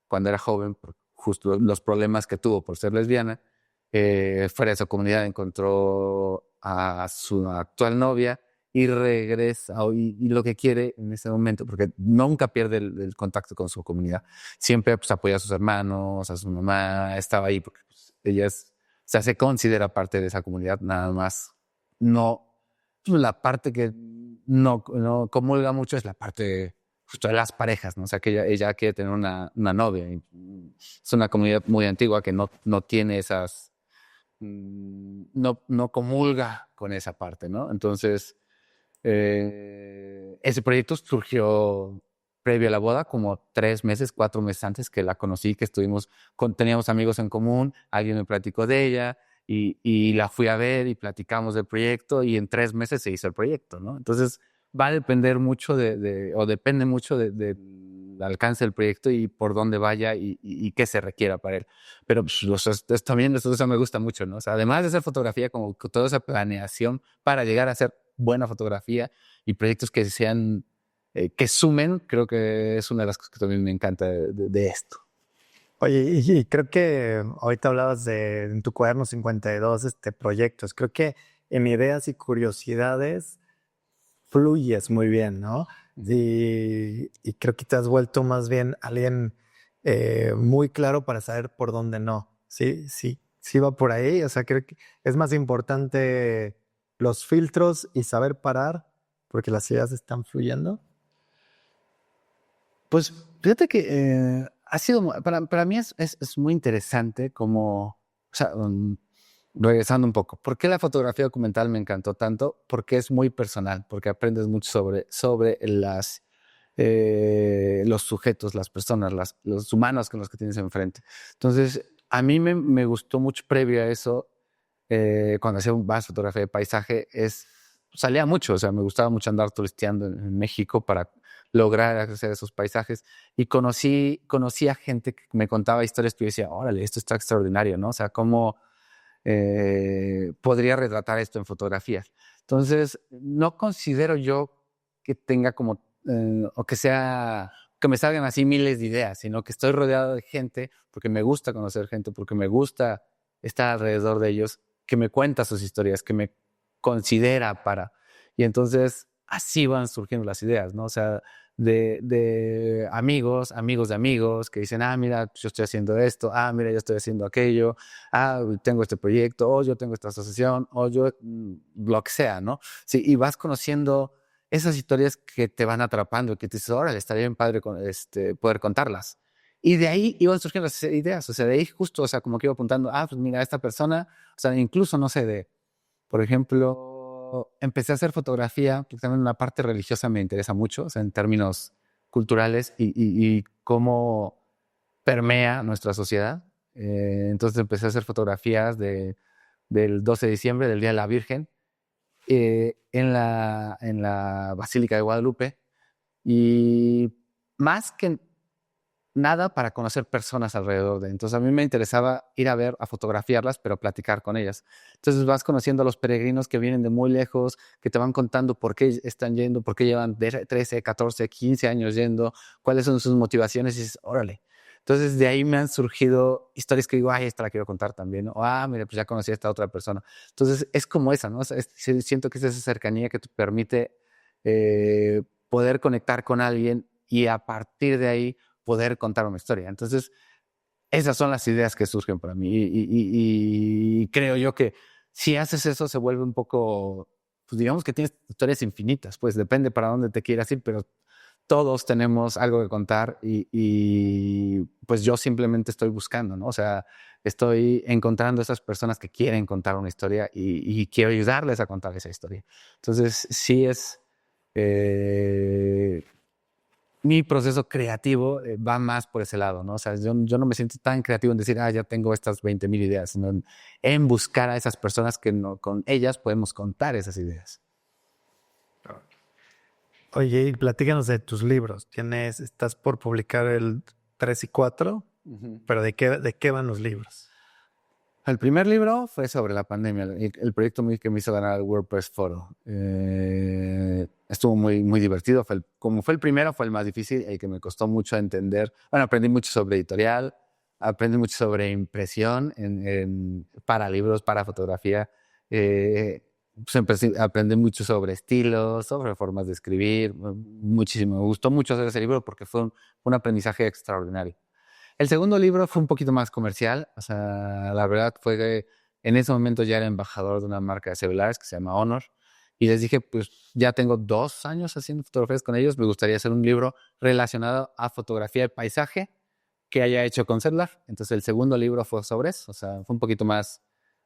cuando era joven, por justo los problemas que tuvo por ser lesbiana. Fuera de su comunidad encontró a su actual novia y regresa y lo que quiere en ese momento, porque nunca pierde el contacto con su comunidad, siempre pues, apoya a sus hermanos, a su mamá, estaba ahí porque pues, o sea, se considera parte de esa comunidad, nada más no. La parte que no comulga mucho es la parte justo de las parejas, ¿no? O sea, que ella quiere tener una novia. Y es una comunidad muy antigua que no tiene esas, no comulga con esa parte, ¿no? Entonces, ese proyecto surgió previo a la boda, como 3 meses, 4 meses antes que la conocí, que teníamos amigos en común, alguien me platicó de ella y la fui a ver y platicamos del proyecto y en 3 meses se hizo el proyecto, ¿no? Entonces va a depender mucho o depende mucho del alcance del proyecto y por dónde vaya y qué se requiera para él. Pero pues, también eso me gusta mucho, ¿no? O sea, además de hacer fotografía, como toda esa planeación para llegar a hacer buena fotografía y proyectos que sean, que sumen, creo que es una de las cosas que también me encanta de esto. Oye, y creo que ahorita hablabas en tu cuaderno 52 proyectos. Creo que en ideas y curiosidades fluyes muy bien, ¿no? Y creo que te has vuelto más bien alguien muy claro para saber por dónde no. Sí va por ahí. O sea, creo que es más importante los filtros y saber parar porque las ideas están fluyendo. Pues fíjate que ha sido, para mí es muy interesante como, o sea, regresando un poco, ¿por qué la fotografía documental me encantó tanto? Porque es muy personal, porque aprendes mucho sobre los sujetos, las personas, los humanos con los que tienes enfrente. Entonces, a mí me gustó mucho previo a eso cuando hacía más fotografía de paisaje, salía mucho, o sea, me gustaba mucho andar turisteando en México para lograr hacer esos paisajes. Y conocí a gente que me contaba historias que yo decía, órale, esto está extraordinario, ¿no? O sea, cómo podría retratar esto en fotografías. Entonces, no considero yo que tenga como, o que me salgan así miles de ideas, sino que estoy rodeado de gente porque me gusta conocer gente, porque me gusta estar alrededor de ellos, que me cuenta sus historias, que me considera para. Y entonces, así van surgiendo las ideas, ¿no? O sea, de amigos de amigos que dicen, mira, yo estoy haciendo esto, mira, yo estoy haciendo aquello, tengo este proyecto, o yo tengo esta asociación, o yo lo que sea, ¿no? Sí, y vas conociendo esas historias que te van atrapando, que te dices, órale, estaría bien padre poder contarlas. Y de ahí iban surgiendo las ideas, o sea, de ahí justo, o sea, como que iba apuntando, pues mira, esta persona, o sea, incluso, no sé, por ejemplo, empecé a hacer fotografía, porque también una parte religiosa me interesa mucho, o sea, en términos culturales y cómo permea nuestra sociedad. Entonces empecé a hacer fotografías del 12 de diciembre, del Día de la Virgen, en la Basílica de Guadalupe. Y más que nada para conocer personas alrededor de. Entonces a mí me interesaba ir a fotografiarlas, pero platicar con ellas. Entonces vas conociendo a los peregrinos que vienen de muy lejos, que te van contando por qué están yendo, por qué llevan 13, 14, 15 años yendo, cuáles son sus motivaciones y dices, órale. Entonces de ahí me han surgido historias que digo, esta la quiero contar también, ¿no? Mira, pues ya conocí a esta otra persona. Entonces es como esa, ¿no? O sea, siento que es esa cercanía que te permite poder conectar con alguien y a partir de ahí poder contar una historia. Entonces, esas son las ideas que surgen para mí y creo yo que si haces eso se vuelve un poco, pues digamos que tienes historias infinitas, pues depende para dónde te quieras ir, pero todos tenemos algo que contar y pues yo simplemente estoy buscando, ¿no? O sea, estoy encontrando esas personas que quieren contar una historia y quiero ayudarles a contar esa historia. Entonces, sí es... mi proceso creativo va más por ese lado, ¿no? O sea, yo no me siento tan creativo en decir, ya tengo estas 20,000 ideas, sino en buscar a esas personas que con ellas podemos contar esas ideas. Oye, y platícanos de tus libros. Estás por publicar el 3 y 4, pero ¿de qué van los libros? El primer libro fue sobre la pandemia, el proyecto que me hizo ganar el WordPress Foro. Estuvo muy, muy divertido. Como fue el primero, fue el más difícil, el que me costó mucho entender. Bueno, aprendí mucho sobre editorial, aprendí mucho sobre impresión para libros, para fotografía. Aprendí mucho sobre estilos, sobre formas de escribir, muchísimo. Me gustó mucho hacer ese libro porque fue un aprendizaje extraordinario. El segundo libro fue un poquito más comercial, o sea, la verdad fue que en ese momento ya era embajador de una marca de celulares que se llama Honor y les dije, pues ya tengo 2 años haciendo fotografías con ellos, me gustaría hacer un libro relacionado a fotografía de paisaje que haya hecho con celular. Entonces el segundo libro fue sobre eso, o sea, fue un poquito más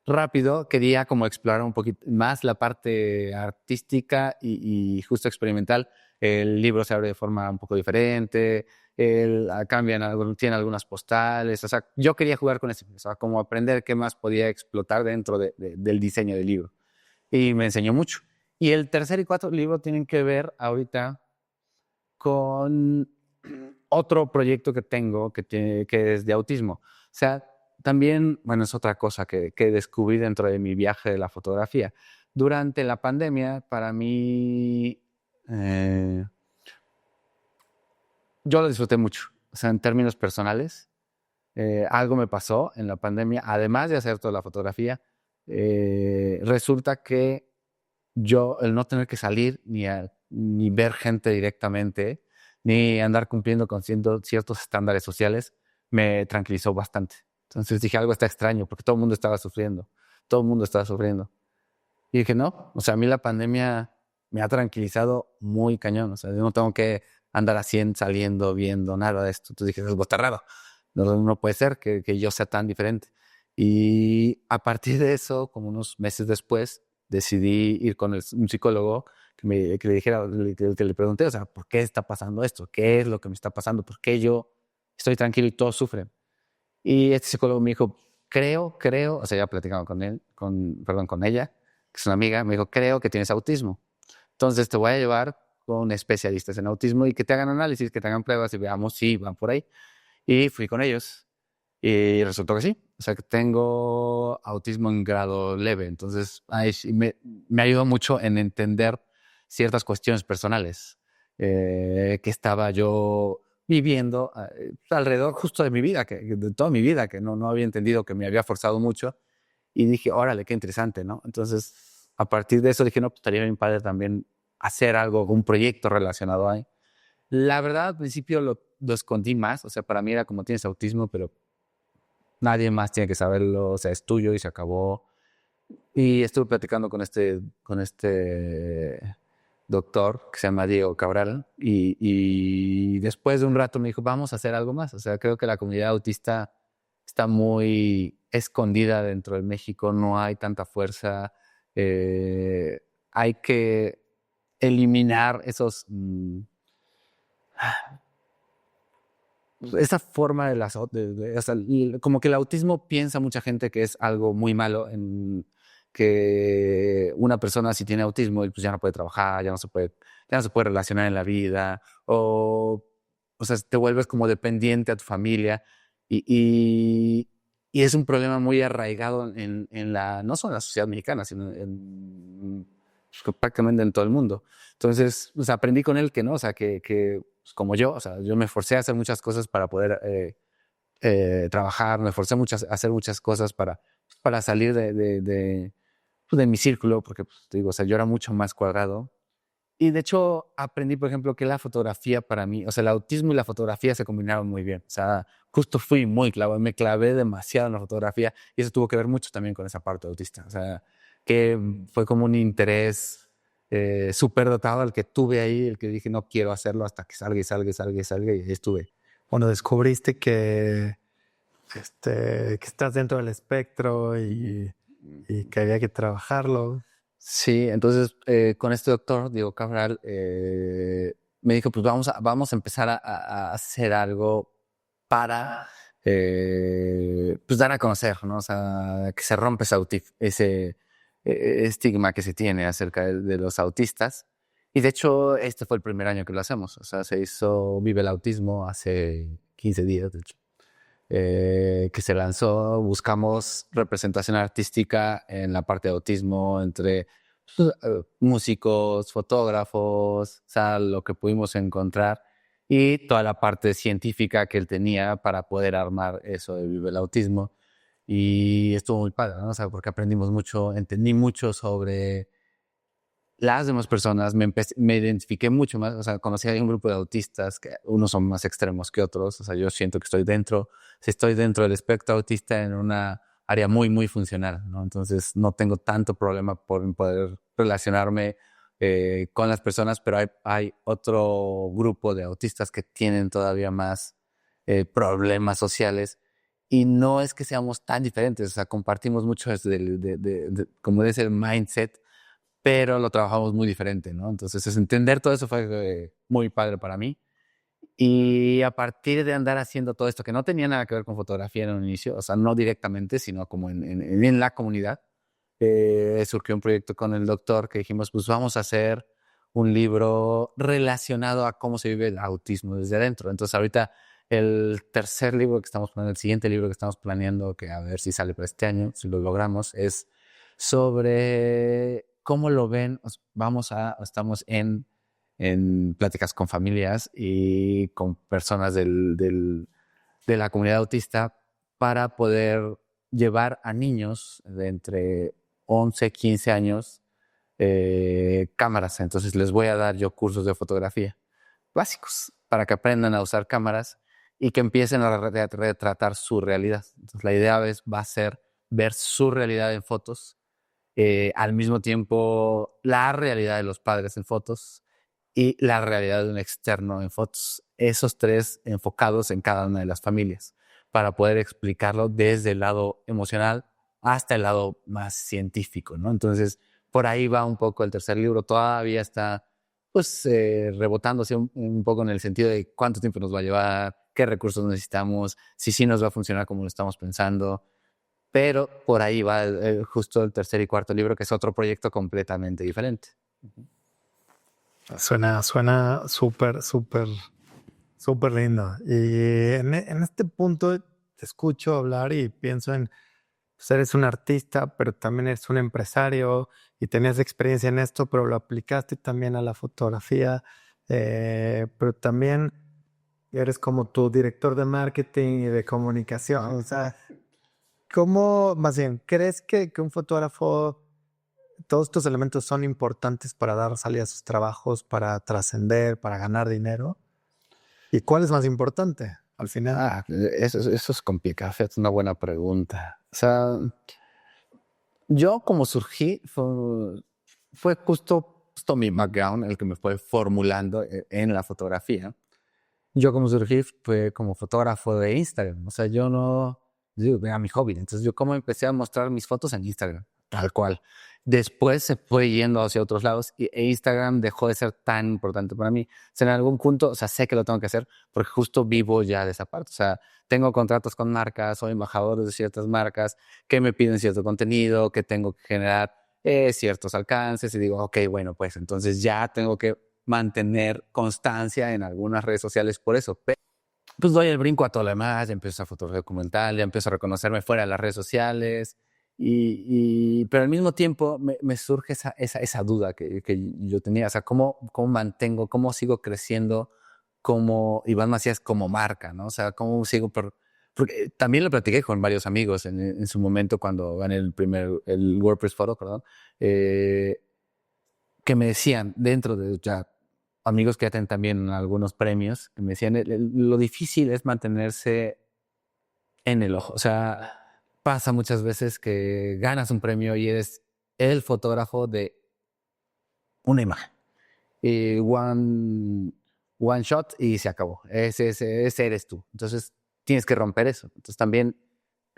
rápido, quería como explorar un poquito más la parte artística y justo experimental. El libro se abre de forma un poco diferente, tiene algunas postales, o sea, yo quería jugar con eso, o sea, como aprender qué más podía explotar dentro del diseño del libro. Y me enseñó mucho. Y el tercer y cuarto libro tienen que ver ahorita con otro proyecto que tengo que es de autismo. O sea, también, bueno, es otra cosa que descubrí dentro de mi viaje de la fotografía. Durante la pandemia, para mí, yo lo disfruté mucho. O sea, en términos personales, algo me pasó en la pandemia, además de hacer toda la fotografía, resulta que yo, el no tener que salir ni ver gente directamente, ni andar cumpliendo con ciertos estándares sociales, me tranquilizó bastante. Entonces dije, algo está extraño, porque todo el mundo estaba sufriendo. Todo el mundo estaba sufriendo. Y dije, no, o sea, a mí la pandemia me ha tranquilizado muy cañón. O sea, yo no tengo que andar así saliendo, viendo nada de esto. Entonces dije, algo está raro. No puede ser que yo sea tan diferente. Y a partir de eso, como unos meses después, decidí ir con un psicólogo que le dijera, que le pregunté, o sea, ¿por qué está pasando esto? ¿Qué es lo que me está pasando? ¿Por qué yo estoy tranquilo y todos sufren? Y este psicólogo me dijo, creo, o sea, ya platicando con ella, que es una amiga, me dijo, creo que tienes autismo. Entonces te voy a llevar con especialistas en autismo y que te hagan análisis, que te hagan pruebas y veamos si van por ahí. Y fui con ellos y resultó que sí. O sea, que tengo autismo en grado leve. Entonces, sí me ayudó mucho en entender ciertas cuestiones personales que estaba yo viviendo alrededor justo de mi vida, de toda mi vida, que no había entendido, que me había forzado mucho. Y dije, órale, qué interesante, ¿no? Entonces, a partir de eso dije, no, pues estaría bien padre también hacer algo, un proyecto relacionado ahí. La verdad, al principio lo escondí más. O sea, para mí era como tienes autismo, pero nadie más tiene que saberlo. O sea, es tuyo y se acabó. Y estuve platicando con este doctor que se llama Diego Cabral. Y después de un rato me dijo, vamos a hacer algo más. O sea, creo que la comunidad autista está muy escondida dentro de México. No hay tanta fuerza. Hay que eliminar esa forma o sea, como que el autismo piensa mucha gente que es algo muy malo, en que una persona si tiene autismo pues ya no puede trabajar, ya no se puede relacionar en la vida, o sea, te vuelves como dependiente a tu familia y es un problema muy arraigado no solo en la sociedad mexicana, sino prácticamente en todo el mundo. Entonces, pues, aprendí con él que no, o sea, que pues, como yo, o sea, yo me forcé a hacer muchas cosas para poder trabajar, me forcé a hacer muchas cosas para salir pues, de mi círculo, porque, pues, te digo, o sea, yo era mucho más cuadrado. Y de hecho, aprendí, por ejemplo, que la fotografía para mí, o sea, el autismo y la fotografía se combinaron muy bien. O sea, justo fui muy clavado, me clavé demasiado en la fotografía y eso tuvo que ver mucho también con esa parte autista. O sea, que fue como un interés súper dotado el que tuve ahí, el que dije no quiero hacerlo hasta que salga y salga y salga y salga y ahí estuve. Cuando descubriste que estás dentro del espectro y que había que trabajarlo. Sí, entonces con este doctor, Diego Cabral, me dijo, pues vamos a empezar a hacer algo para pues dar a conocer, ¿no? O sea, que se rompe ese estigma que se tiene acerca de los autistas. Y de hecho, este fue el primer año que lo hacemos. O sea, se hizo Vive el Autismo hace 15 días, de hecho. Que se lanzó, buscamos representación artística en la parte de autismo entre músicos, fotógrafos, o sea, lo que pudimos encontrar y toda la parte científica que él tenía para poder armar eso de Vive el Autismo. Y estuvo muy padre, ¿no? O sea, porque aprendimos mucho, entendí mucho sobre las demás personas, me identifiqué mucho más, o sea, conocí a un grupo de autistas que unos son más extremos que otros, o sea, yo siento que estoy dentro del espectro autista en una área muy, muy funcional, ¿no? Entonces no tengo tanto problema por poder relacionarme con las personas, pero hay otro grupo de autistas que tienen todavía más problemas sociales y no es que seamos tan diferentes, o sea, compartimos mucho como de ese mindset, pero lo trabajamos muy diferente, ¿no? Entonces, entender todo eso fue muy padre para mí. Y a partir de andar haciendo todo esto, que no tenía nada que ver con fotografía en un inicio, o sea, no directamente, sino como en la comunidad, surgió un proyecto con el doctor que dijimos, pues vamos a hacer un libro relacionado a cómo se vive el autismo desde adentro. Entonces, ahorita el tercer libro que estamos planeando, el siguiente libro que estamos planeando, que a ver si sale para este año, si lo logramos, es sobre cómo lo ven. Estamos en pláticas con familias y con personas de la comunidad autista para poder llevar a niños de entre 11, 15 años cámaras. Entonces les voy a dar yo cursos de fotografía básicos para que aprendan a usar cámaras y que empiecen a retratar su realidad. Entonces la idea va a ser ver su realidad en fotos, al mismo tiempo la realidad de los padres en fotos y la realidad de un externo en fotos. Esos tres enfocados en cada una de las familias para poder explicarlo desde el lado emocional hasta el lado más científico, ¿no? Entonces, por ahí va un poco el tercer libro. Todavía está, pues, rebotándose un poco en el sentido de cuánto tiempo nos va a llevar, qué recursos necesitamos, si sí nos va a funcionar como lo estamos pensando. Pero por ahí va justo el tercer y cuarto libro, que es otro proyecto completamente diferente. Suena súper, súper, súper lindo. Y en este punto te escucho hablar y pienso en, pues eres un artista, pero también eres un empresario y tenías experiencia en esto, pero lo aplicaste también a la fotografía, pero también eres como tu director de marketing y de comunicación. O sea, ¿cómo, más bien, crees que un fotógrafo, todos estos elementos son importantes para dar salida a sus trabajos, para trascender, para ganar dinero? ¿Y cuál es más importante al final? Eso es complicado, es una buena pregunta. O sea, yo como surgí fue justo mi background el que me fue formulando en la fotografía. Yo como surgí fue como fotógrafo de Instagram. O sea, era mi hobby. Entonces yo como empecé a mostrar mis fotos en Instagram, tal cual. Después se fue yendo hacia otros lados e Instagram dejó de ser tan importante para mí. O sea, en algún punto, o sea, sé que lo tengo que hacer porque justo vivo ya de esa parte. O sea, tengo contratos con marcas, soy embajador de ciertas marcas que me piden cierto contenido, que tengo que generar ciertos alcances y digo, ok, bueno, pues entonces ya tengo que mantener constancia en algunas redes sociales por eso. Pues doy el brinco a todo lo demás, ya empiezo a fotografía documental, ya empiezo a reconocerme fuera de las redes sociales, pero al mismo tiempo me surge esa duda que yo tenía, o sea, ¿cómo mantengo, cómo sigo creciendo como Iván Macías como marca, ¿no? O sea, ¿cómo sigo porque también lo platiqué con varios amigos en su momento cuando gané el WordPress Photo, perdón, que me decían dentro de ya amigos que ya tienen también algunos premios, que me decían lo difícil es mantenerse en el ojo. O sea, pasa muchas veces que ganas un premio y eres el fotógrafo de una imagen. Y one shot y se acabó. Ese eres tú. Entonces tienes que romper eso. Entonces también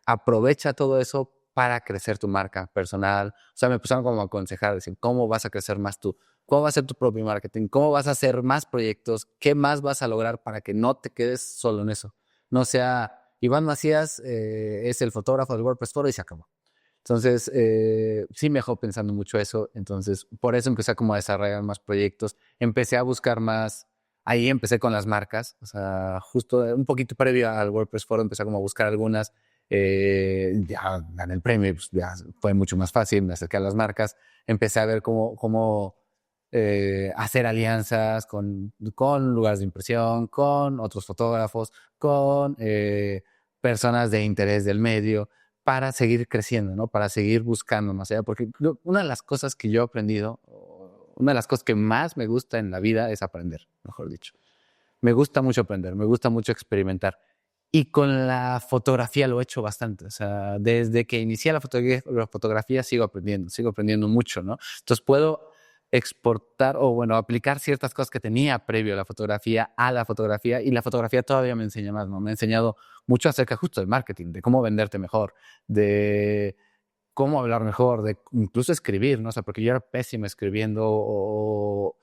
aprovecha todo eso para crecer tu marca personal. O sea, me empezaron como a aconsejar, decir, ¿cómo vas a crecer más tú? ¿Cómo va a ser tu propio marketing? ¿Cómo vas a hacer más proyectos? ¿Qué más vas a lograr para que no te quedes solo en eso? No sea, Iván Macías es el fotógrafo del WordPress Photo y se acabó. Entonces, sí me dejó pensando mucho eso. Entonces, por eso empecé como a desarrollar más proyectos. Empecé a buscar más. Ahí empecé con las marcas. O sea, justo un poquito previo al WordPress Forum empecé como a buscar algunas. Ya gané el premio y pues ya fue mucho más fácil. Me acerqué a las marcas. Empecé a ver cómo hacer alianzas con lugares de impresión, con otros fotógrafos, con personas de interés del medio para seguir creciendo, ¿no? Para seguir buscando más allá. Porque una de las cosas que yo he aprendido, una de las cosas que más me gusta en la vida es aprender, mejor dicho. Me gusta mucho aprender, me gusta mucho experimentar. Y con la fotografía lo he hecho bastante. O sea, desde que inicié la fotografía sigo aprendiendo mucho, ¿no? Entonces puedo exportar o, bueno, aplicar ciertas cosas que tenía previo a la fotografía y la fotografía todavía me enseña más, ¿no? Me ha enseñado mucho acerca justo del marketing, de cómo venderte mejor, de cómo hablar mejor, de incluso escribir, ¿no? O sea, porque yo era pésimo escribiendo o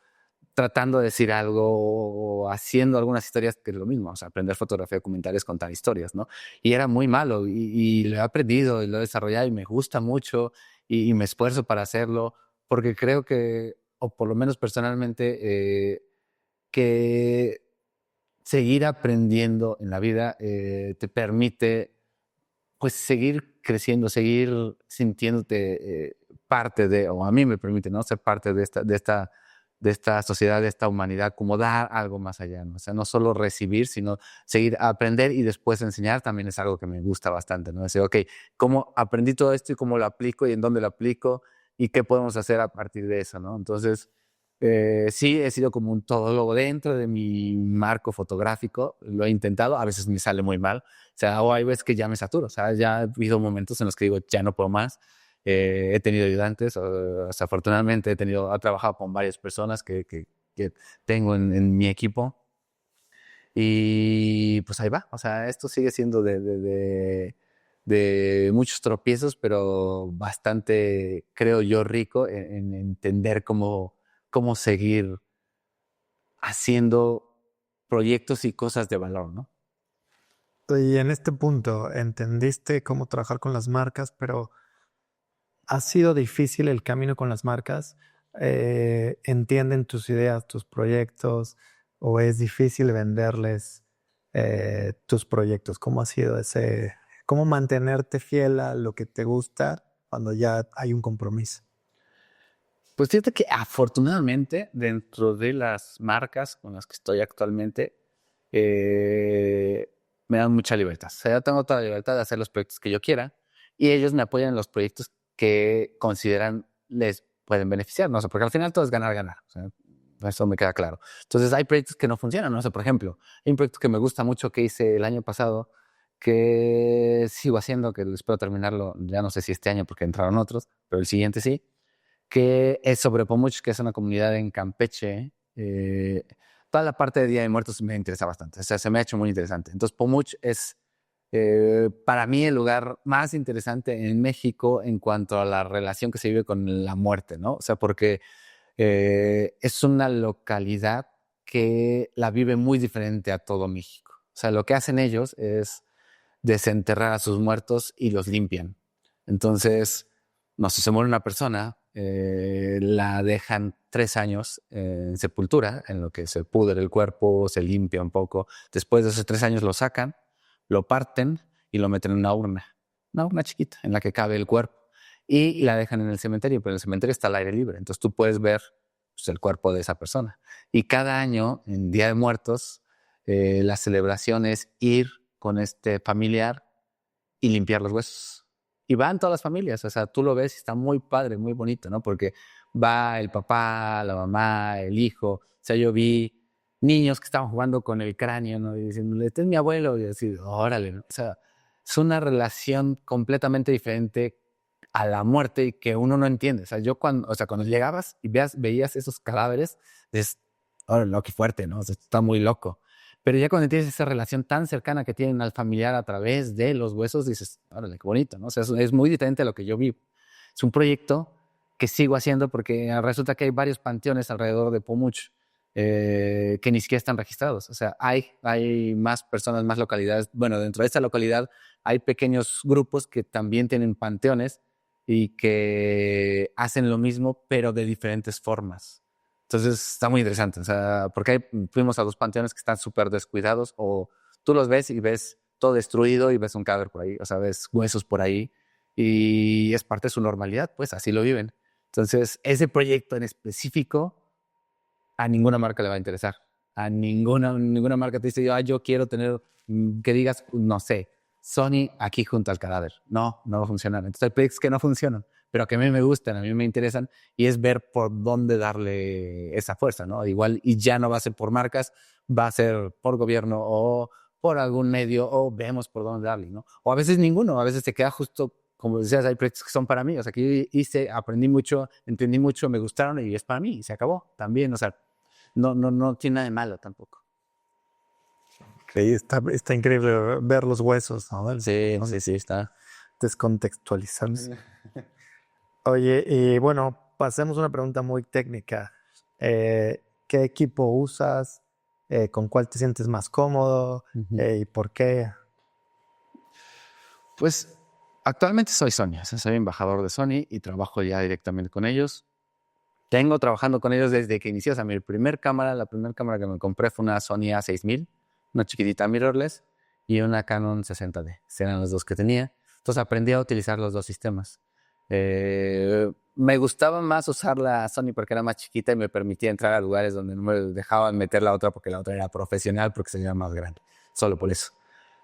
tratando de decir algo o haciendo algunas historias que es lo mismo, o sea, aprender fotografía documental es contar historias, ¿no? Y era muy malo y lo he aprendido y lo he desarrollado y me gusta mucho y me esfuerzo para hacerlo porque creo que, o por lo menos personalmente, que seguir aprendiendo en la vida te permite pues seguir creciendo, seguir sintiéndote parte de, o a mí me permite, ¿no? Ser parte de esta sociedad, de esta humanidad, como dar algo más allá, ¿no? O sea, no solo recibir, sino seguir a aprender y después enseñar también es algo que me gusta bastante, ¿no? Decir, ok, ¿cómo aprendí todo esto y cómo lo aplico y en dónde lo aplico y qué podemos hacer a partir de eso, ¿no? Entonces, sí, he sido como un todólogo dentro de mi marco fotográfico, lo he intentado, a veces me sale muy mal, o sea, o hay veces que ya me saturo, o sea, ya ha habido momentos en los que digo, ya no puedo más. He tenido ayudantes, afortunadamente he trabajado con varias personas que tengo en mi equipo y pues ahí va, o sea, esto sigue siendo de muchos tropiezos, pero bastante, creo yo, rico en entender cómo seguir haciendo proyectos y cosas de valor, ¿no? Exacto, y en este punto entendiste cómo trabajar con las marcas, pero ¿ha sido difícil el camino con las marcas? ¿Entienden tus ideas, tus proyectos, o es difícil venderles tus proyectos? ¿Cómo ha sido cómo mantenerte fiel a lo que te gusta cuando ya hay un compromiso? Pues fíjate que afortunadamente dentro de las marcas con las que estoy actualmente me dan mucha libertad. O sea, yo tengo toda la libertad de hacer los proyectos que yo quiera y ellos me apoyan en los proyectos que consideran les pueden beneficiar. No sé, porque al final todo es ganar, ganar. O sea, eso me queda claro. Entonces hay proyectos que no funcionan. No sé, por ejemplo, hay un proyecto que me gusta mucho que hice el año pasado que sigo haciendo, que espero terminarlo, ya no sé si este año porque entraron otros, pero el siguiente sí, que es sobre Pomuch, que es una comunidad en Campeche. Toda la parte de Día de Muertos me interesa bastante, o sea, se me ha hecho muy interesante. Entonces, Pomuch es para mí el lugar más interesante en México en cuanto a la relación que se vive con la muerte, ¿no? O sea, porque es una localidad que la vive muy diferente a todo México. O sea, lo que hacen ellos es desenterrar a sus muertos y los limpian. Entonces, no sé, se muere una persona, la dejan 3 años en sepultura, en lo que se pudre el cuerpo, se limpia un poco. Después de esos 3 años lo sacan, lo parten y lo meten en una urna chiquita en la que cabe el cuerpo. Y la dejan en el cementerio, pero en el cementerio está al aire libre. Entonces tú puedes ver pues, el cuerpo de esa persona. Y cada año, en Día de Muertos, la celebración es ir con este familiar y limpiar los huesos. Y van todas las familias, o sea, tú lo ves y está muy padre, muy bonito, ¿no? Porque va el papá, la mamá, el hijo. O sea, yo vi niños que estaban jugando con el cráneo, ¿no? Y diciéndole, este es mi abuelo. Y así, órale, ¿no? O sea, es una relación completamente diferente a la muerte y que uno no entiende. O sea, cuando llegabas y veías esos cadáveres, dices, órale, qué fuerte, ¿no? O sea, está muy loco. Pero ya cuando tienes esa relación tan cercana que tienen al familiar a través de los huesos, dices, órale, qué bonito, ¿no? O sea, es muy diferente a lo que yo vi. Es un proyecto que sigo haciendo porque resulta que hay varios panteones alrededor de Pomuch que ni siquiera están registrados. O sea, hay más personas, más localidades. Bueno, dentro de esta localidad hay pequeños grupos que también tienen panteones y que hacen lo mismo, pero de diferentes formas. Entonces está muy interesante, o sea, porque fuimos a 2 panteones que están súper descuidados o tú los ves y ves todo destruido y ves un cadáver por ahí, o sea, ves huesos por ahí y es parte de su normalidad, pues así lo viven. Entonces, ese proyecto en específico a ninguna marca le va a interesar. A ninguna marca te dice, yo quiero tener, que digas, no sé, Sony aquí junto al cadáver. No va a funcionar. Entonces hay proyectos que no funcionan, pero que a mí me gustan, a mí me interesan, y es ver por dónde darle esa fuerza, ¿no? Igual, y ya no va a ser por marcas, va a ser por gobierno o por algún medio, o vemos por dónde darle, ¿no? O a veces ninguno, a veces te queda justo, como decías, hay proyectos que son para mí, o sea, que yo hice, aprendí mucho, entendí mucho, me gustaron y es para mí, y se acabó también, o sea, no tiene nada de malo tampoco. Sí, está increíble ver los huesos, ¿no? Sí, está. Descontextualizarse. Oye, y bueno, pasemos a una pregunta muy técnica. ¿Qué equipo usas? ¿Con cuál te sientes más cómodo? ¿Y por qué? Pues actualmente soy Sony, o sea, soy embajador de Sony y trabajo ya directamente con ellos. Tengo trabajando con ellos desde que inicié, o sea, la primera cámara que me compré fue una Sony A6000, una chiquitita mirrorless y una Canon 60D. Eran las 2 que tenía. Entonces aprendí a utilizar los 2 sistemas. Me gustaba más usar la Sony porque era más chiquita y me permitía entrar a lugares donde no me dejaban meter la otra porque la otra era profesional porque se veía más grande. Solo por eso.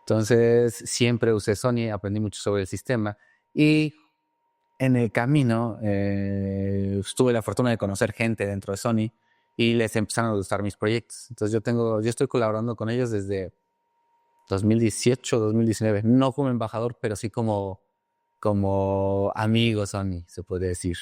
Entonces siempre usé Sony, aprendí mucho sobre el sistema y en el camino tuve la fortuna de conocer gente dentro de Sony y les empezaron a gustar mis proyectos. Entonces yo estoy colaborando con ellos desde 2018, 2019. No como embajador, pero sí como amigo Sony, se puede decir.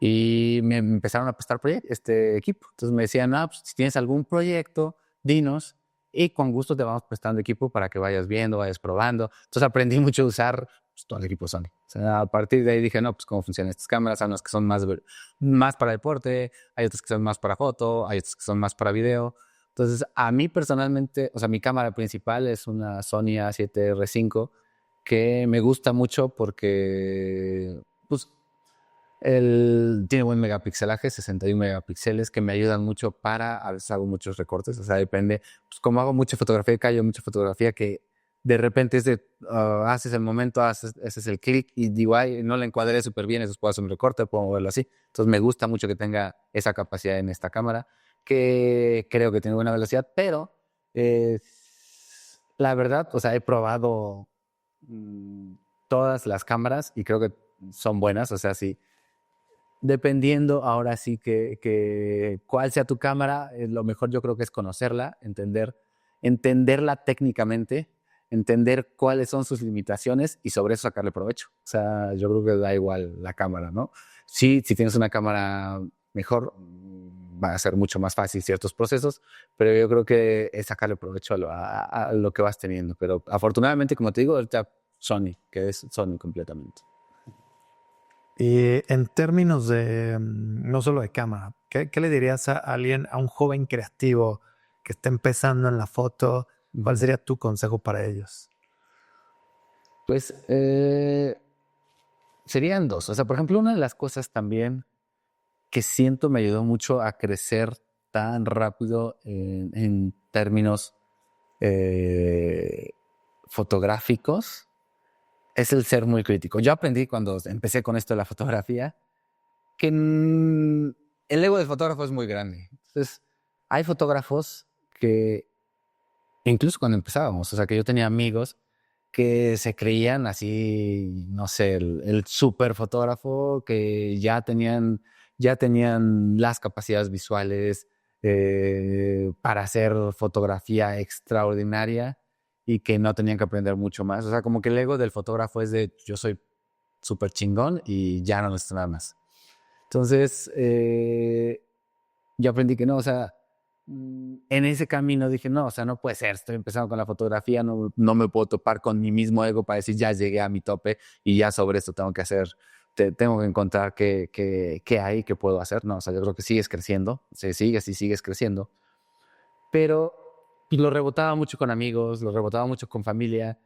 Y me empezaron a prestar este equipo. Entonces me decían, pues, si tienes algún proyecto, dinos y con gusto te vamos prestando equipo para que vayas viendo, vayas probando. Entonces aprendí mucho a usar pues, todo el equipo Sony. O sea, a partir de ahí dije, no, pues cómo funcionan estas cámaras. Hay unas que son más para deporte, hay otras que son más para foto, hay otras que son más para video. Entonces, a mí personalmente, o sea, mi cámara principal es una Sony A7R5 que me gusta mucho porque, pues, tiene buen megapixelaje, 61 megapíxeles, que me ayudan mucho para, a veces hago muchos recortes, o sea, depende, pues como hago mucha fotografía de calle, mucha fotografía que de repente es de, haces el momento, haces el clic y digo, ay, no la encuadré súper bien, eso puedo hacer un recorte, puedo moverlo así. Entonces me gusta mucho que tenga esa capacidad en esta cámara, que creo que tiene buena velocidad, pero eh, la verdad, o sea, he probado todas las cámaras y creo que son buenas, o sea, sí. Dependiendo ahora sí que cuál sea tu cámara, lo mejor yo creo que es conocerla, entenderla técnicamente, entender cuáles son sus limitaciones y sobre eso sacarle provecho. O sea, yo creo que da igual la cámara, ¿no? Sí, si tienes una cámara mejor, va a ser mucho más fácil ciertos procesos, pero yo creo que es sacarle provecho a lo que vas teniendo. Pero afortunadamente, como te digo, ahorita Sony, que es Sony completamente. Y en términos de, no solo de cámara, ¿qué le dirías a alguien, a un joven creativo que está empezando en la foto? ¿Cuál sería tu consejo para ellos? Pues serían dos. O sea, por ejemplo, una de las cosas también que siento me ayudó mucho a crecer tan rápido en términos fotográficos es el ser muy crítico. Yo aprendí cuando empecé con esto de la fotografía que el ego del fotógrafo es muy grande. Entonces, hay fotógrafos que, incluso cuando empezábamos, o sea, que yo tenía amigos que se creían así, no sé, el super fotógrafo, que ya tenían las capacidades visuales para hacer fotografía extraordinaria y que no tenían que aprender mucho más. O sea, como que el ego del fotógrafo es de yo soy súper chingón y ya no necesito nada más. Entonces, yo aprendí que no, o sea, en ese camino dije, no, o sea, no puede ser, estoy empezando con la fotografía, no me puedo topar con mi mismo ego para decir, ya llegué a mi tope y ya sobre esto tengo que hacer, tengo que encontrar qué hay, qué puedo hacer. No, o sea, yo creo que sigues creciendo, sigues creciendo, pero lo rebotaba mucho con amigos, lo rebotaba mucho con familia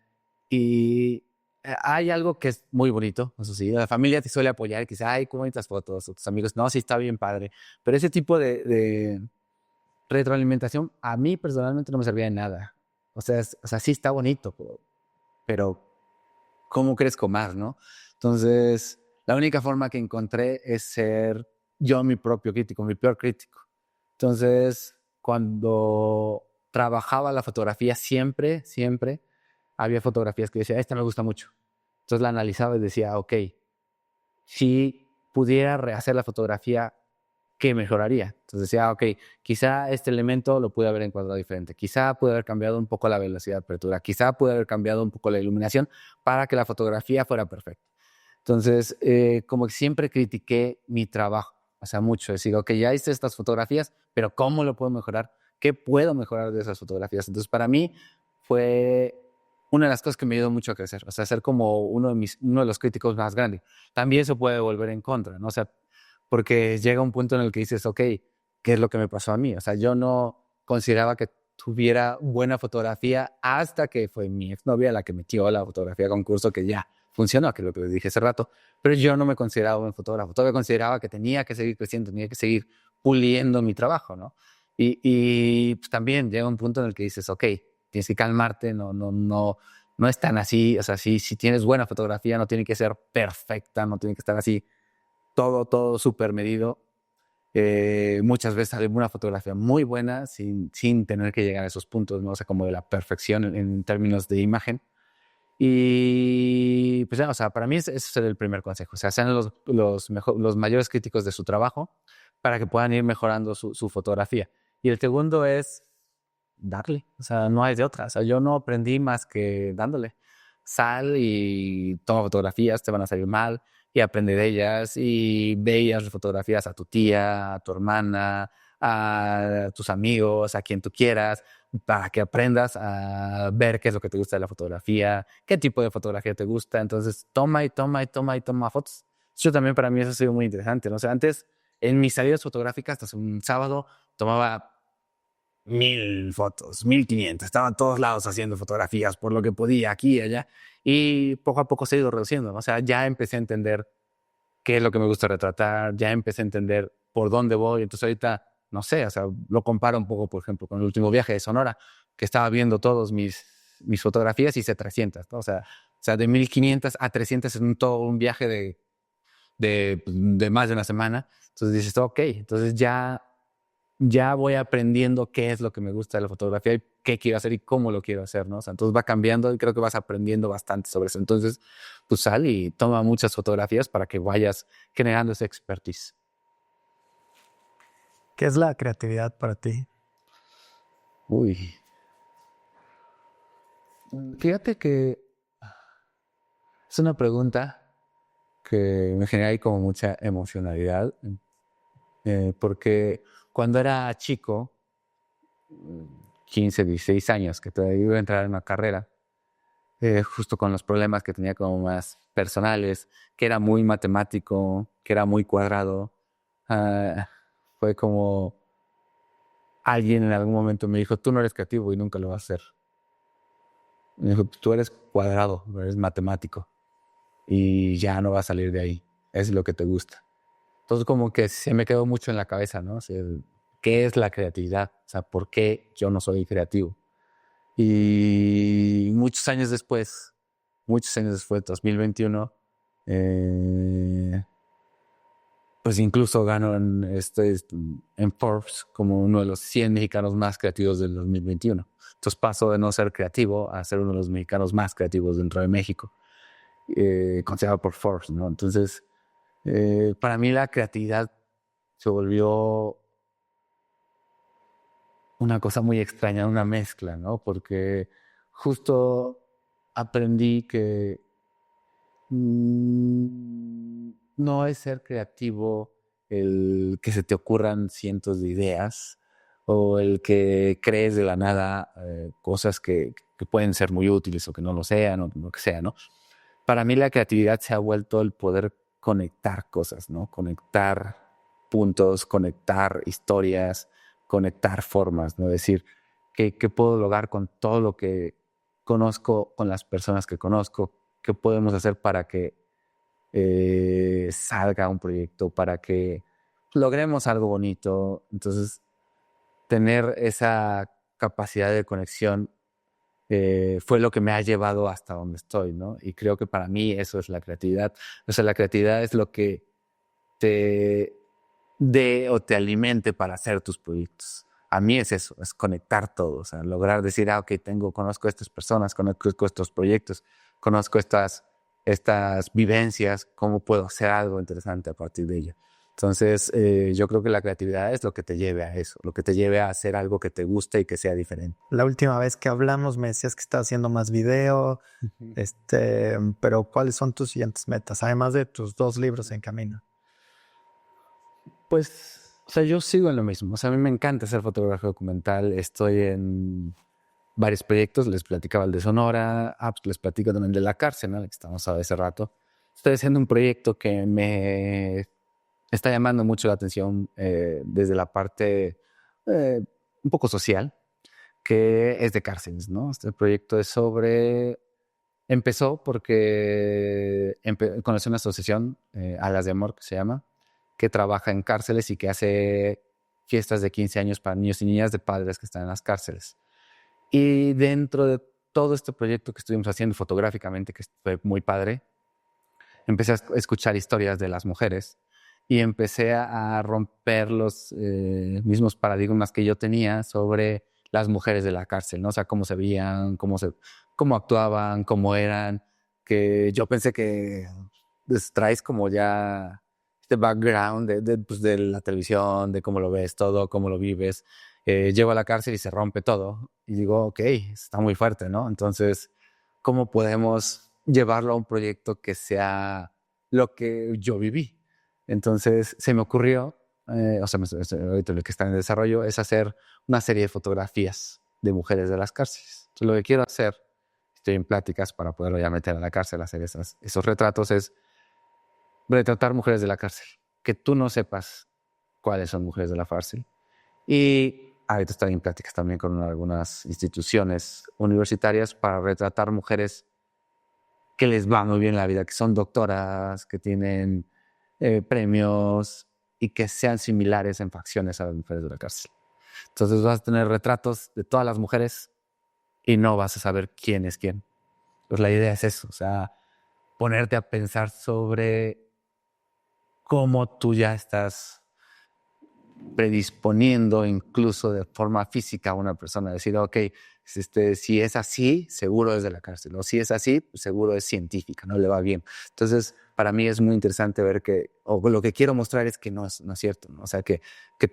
y hay algo que es muy bonito, eso sí, la familia te suele apoyar y que dice, ay, qué bonitas fotos, o tus amigos, no, sí está bien padre, pero ese tipo de retroalimentación a mí personalmente no me servía de nada. O sea, sí está bonito, pero ¿cómo crezco más, no? Entonces, la única forma que encontré es ser yo mi propio crítico, mi peor crítico. Entonces, cuando trabajaba la fotografía, siempre había fotografías que decía, esta me gusta mucho. Entonces la analizaba y decía, ok, si pudiera rehacer la fotografía, ¿qué mejoraría? Entonces decía, ok, quizá este elemento lo pude haber encuadrado diferente, quizá pude haber cambiado un poco la velocidad de apertura, quizá pude haber cambiado un poco la iluminación para que la fotografía fuera perfecta. Entonces, como que siempre critiqué mi trabajo, o sea, mucho, decir, ok, ya hice estas fotografías, pero ¿cómo lo puedo mejorar? ¿Qué puedo mejorar de esas fotografías? Entonces, para mí fue una de las cosas que me ayudó mucho a crecer, o sea, ser como uno de los críticos más grandes. También se puede volver en contra, ¿no? O sea, porque llega un punto en el que dices, ok, ¿qué es lo que me pasó a mí? O sea, yo no consideraba que tuviera buena fotografía hasta que fue mi exnovia la que metió la fotografía a concurso, que ya funcionó, que es lo que les dije hace rato, pero yo no me consideraba buen fotógrafo, todavía consideraba que tenía que seguir creciendo, tenía que seguir puliendo mi trabajo, ¿no? Y pues también llega un punto en el que dices, ok, tienes que calmarte, no es tan así, o sea, si tienes buena fotografía no tiene que ser perfecta, no tiene que estar así todo súper medido. Muchas veces sale una fotografía muy buena sin tener que llegar a esos puntos, ¿no? O sea, como de la perfección en términos de imagen. Y pues ya, o sea, para mí ese es el primer consejo. O sea, sean los mayores críticos de su trabajo para que puedan ir mejorando su fotografía. Y el segundo es darle. O sea, no hay de otra. O sea, yo no aprendí más que dándole. Sal y toma fotografías, te van a salir mal y aprende de ellas y ve ellas fotografías a tu tía, a tu hermana, a tus amigos, a quien tú quieras, para que aprendas a ver qué es lo que te gusta de la fotografía, qué tipo de fotografía te gusta. Entonces, toma fotos. Eso también para mí eso ha sido muy interesante, ¿no? O sea, antes en mis salidas fotográficas, hasta un sábado, tomaba 1000 fotos, 1500. Estaba a todos lados haciendo fotografías por lo que podía, aquí y allá. Y poco a poco se ha ido reduciendo, ¿no? O sea, ya empecé a entender qué es lo que me gusta retratar, ya empecé a entender por dónde voy. Entonces ahorita, no sé, o sea, lo comparo un poco, por ejemplo, con el último viaje de Sonora, que estaba viendo todos mis fotografías y hice 300, ¿no? O sea, de 1500 a 300 en todo un viaje de más de una semana. Entonces dices, ok, entonces ya voy aprendiendo qué es lo que me gusta de la fotografía y qué quiero hacer y cómo lo quiero hacer, ¿no? O sea, entonces va cambiando y creo que vas aprendiendo bastante sobre eso. Entonces, pues sal y toma muchas fotografías para que vayas generando esa expertise. ¿Qué es la creatividad para ti? Uy. Fíjate que es una pregunta que me genera ahí como mucha emocionalidad, porque cuando era chico, 15, 16 años, que todavía iba a entrar en una carrera, justo con los problemas que tenía como más personales, que era muy matemático, que era muy cuadrado, ah, fue como alguien en algún momento me dijo, tú no eres creativo y nunca lo vas a hacer. Me dijo, tú eres cuadrado, eres matemático y ya no vas a salir de ahí, es lo que te gusta. Entonces como que se me quedó mucho en la cabeza, ¿no? O sea, ¿qué es la creatividad? O sea, ¿por qué yo no soy creativo? Y muchos años después, 2021, pues incluso ganó en Forbes como uno de los 100 mexicanos más creativos del 2021. Entonces paso de no ser creativo a ser uno de los mexicanos más creativos dentro de México, considerado por Forbes, ¿no? Entonces, para mí la creatividad se volvió una cosa muy extraña, una mezcla, ¿no? Porque justo aprendí que no es ser creativo el que se te ocurran cientos de ideas o el que crees de la nada cosas que pueden ser muy útiles o que no lo sean o lo que sea, ¿no? Para mí la creatividad se ha vuelto el poder conectar cosas, ¿no? Conectar puntos, conectar historias, conectar formas, ¿no? Es decir, ¿qué puedo lograr con todo lo que conozco, con las personas que conozco? ¿Qué podemos hacer para que salga un proyecto, para que logremos algo bonito? Entonces, tener esa capacidad de conexión fue lo que me ha llevado hasta donde estoy, ¿no? Y creo que para mí eso es la creatividad. O sea, la creatividad es lo que te dé o te alimente para hacer tus proyectos. A mí es eso, es conectar todo, o sea, lograr decir, ok, conozco a estas personas, conozco estos proyectos, conozco estas vivencias, cómo puedo hacer algo interesante a partir de ello. Entonces, yo creo que la creatividad es lo que te lleve a eso, lo que te lleve a hacer algo que te guste y que sea diferente. La última vez que hablamos me decías que estás haciendo más video, pero ¿cuáles son tus siguientes metas? Además de tus 2 libros en camino. Pues, o sea, yo sigo en lo mismo. O sea, a mí me encanta hacer fotografía documental. Estoy en varios proyectos. Les platicaba el de Sonora. Pues les platico también de la cárcel, ¿no? La que estamos hace rato. Estoy haciendo un proyecto que me está llamando mucho la atención desde la parte un poco social, que es de cárceles, ¿no? Este proyecto es empezó porque conocí una asociación, Alas de Amor, que se llama, que trabaja en cárceles y que hace fiestas de 15 años para niños y niñas de padres que están en las cárceles. Y dentro de todo este proyecto que estuvimos haciendo fotográficamente, que fue muy padre, empecé a escuchar historias de las mujeres y empecé a romper los mismos paradigmas que yo tenía sobre las mujeres de la cárcel, ¿no? O sea, cómo se veían, cómo actuaban, cómo eran, que yo pensé que pues, traes como ya este background pues, de la televisión, de cómo lo ves todo, cómo lo vives. Llego a la cárcel y se rompe todo. Y digo, ok, está muy fuerte, ¿no? Entonces, ¿cómo podemos llevarlo a un proyecto que sea lo que yo viví? Entonces, se me ocurrió, ahorita lo que está en desarrollo, es hacer una serie de fotografías de mujeres de las cárceles. Entonces, lo que quiero hacer, estoy en pláticas para poderlo ya meter a la cárcel, hacer esos retratos, es retratar mujeres de la cárcel, que tú no sepas cuáles son mujeres de la cárcel y Ahorita estoy en pláticas también con algunas instituciones universitarias para retratar mujeres que les va muy bien en la vida, que son doctoras, que tienen premios y que sean similares en facciones a las mujeres de la cárcel. Entonces vas a tener retratos de todas las mujeres y no vas a saber quién es quién. Pues la idea es eso, o sea, ponerte a pensar sobre cómo tú ya estás predisponiendo incluso de forma física a una persona, decir, ok, si es así, seguro es de la cárcel, o si es así, pues seguro es científica, no le va bien. Entonces, para mí es muy interesante ver o lo que quiero mostrar es que no es cierto, ¿no? O sea, que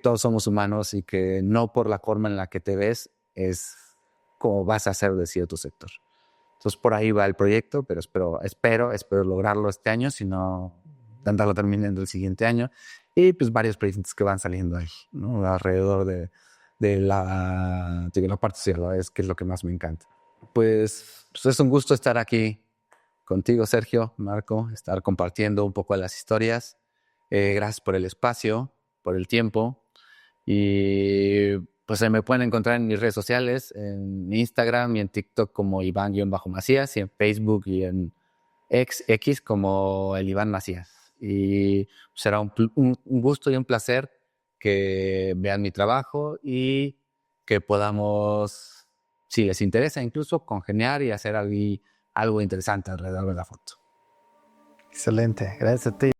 todos somos humanos y que no por la forma en la que te ves es como vas a ser de cierto sector. Entonces, por ahí va el proyecto, pero espero lograrlo este año, si no, andarlo terminando el siguiente año. Y pues varios proyectos que van saliendo ahí, ¿no? Alrededor de la parte social, es que es lo que más me encanta. Pues es un gusto estar aquí contigo, Sergio, Marco, estar compartiendo un poco de las historias. Gracias por el espacio, por el tiempo. Y pues se me pueden encontrar en mis redes sociales, en Instagram y en TikTok como Iván-Macías, y en Facebook y en X como el Iván Macías. Y será un gusto y un placer que vean mi trabajo y que podamos, si les interesa, incluso congeniar y hacer algo interesante alrededor de la foto. Excelente, gracias a ti.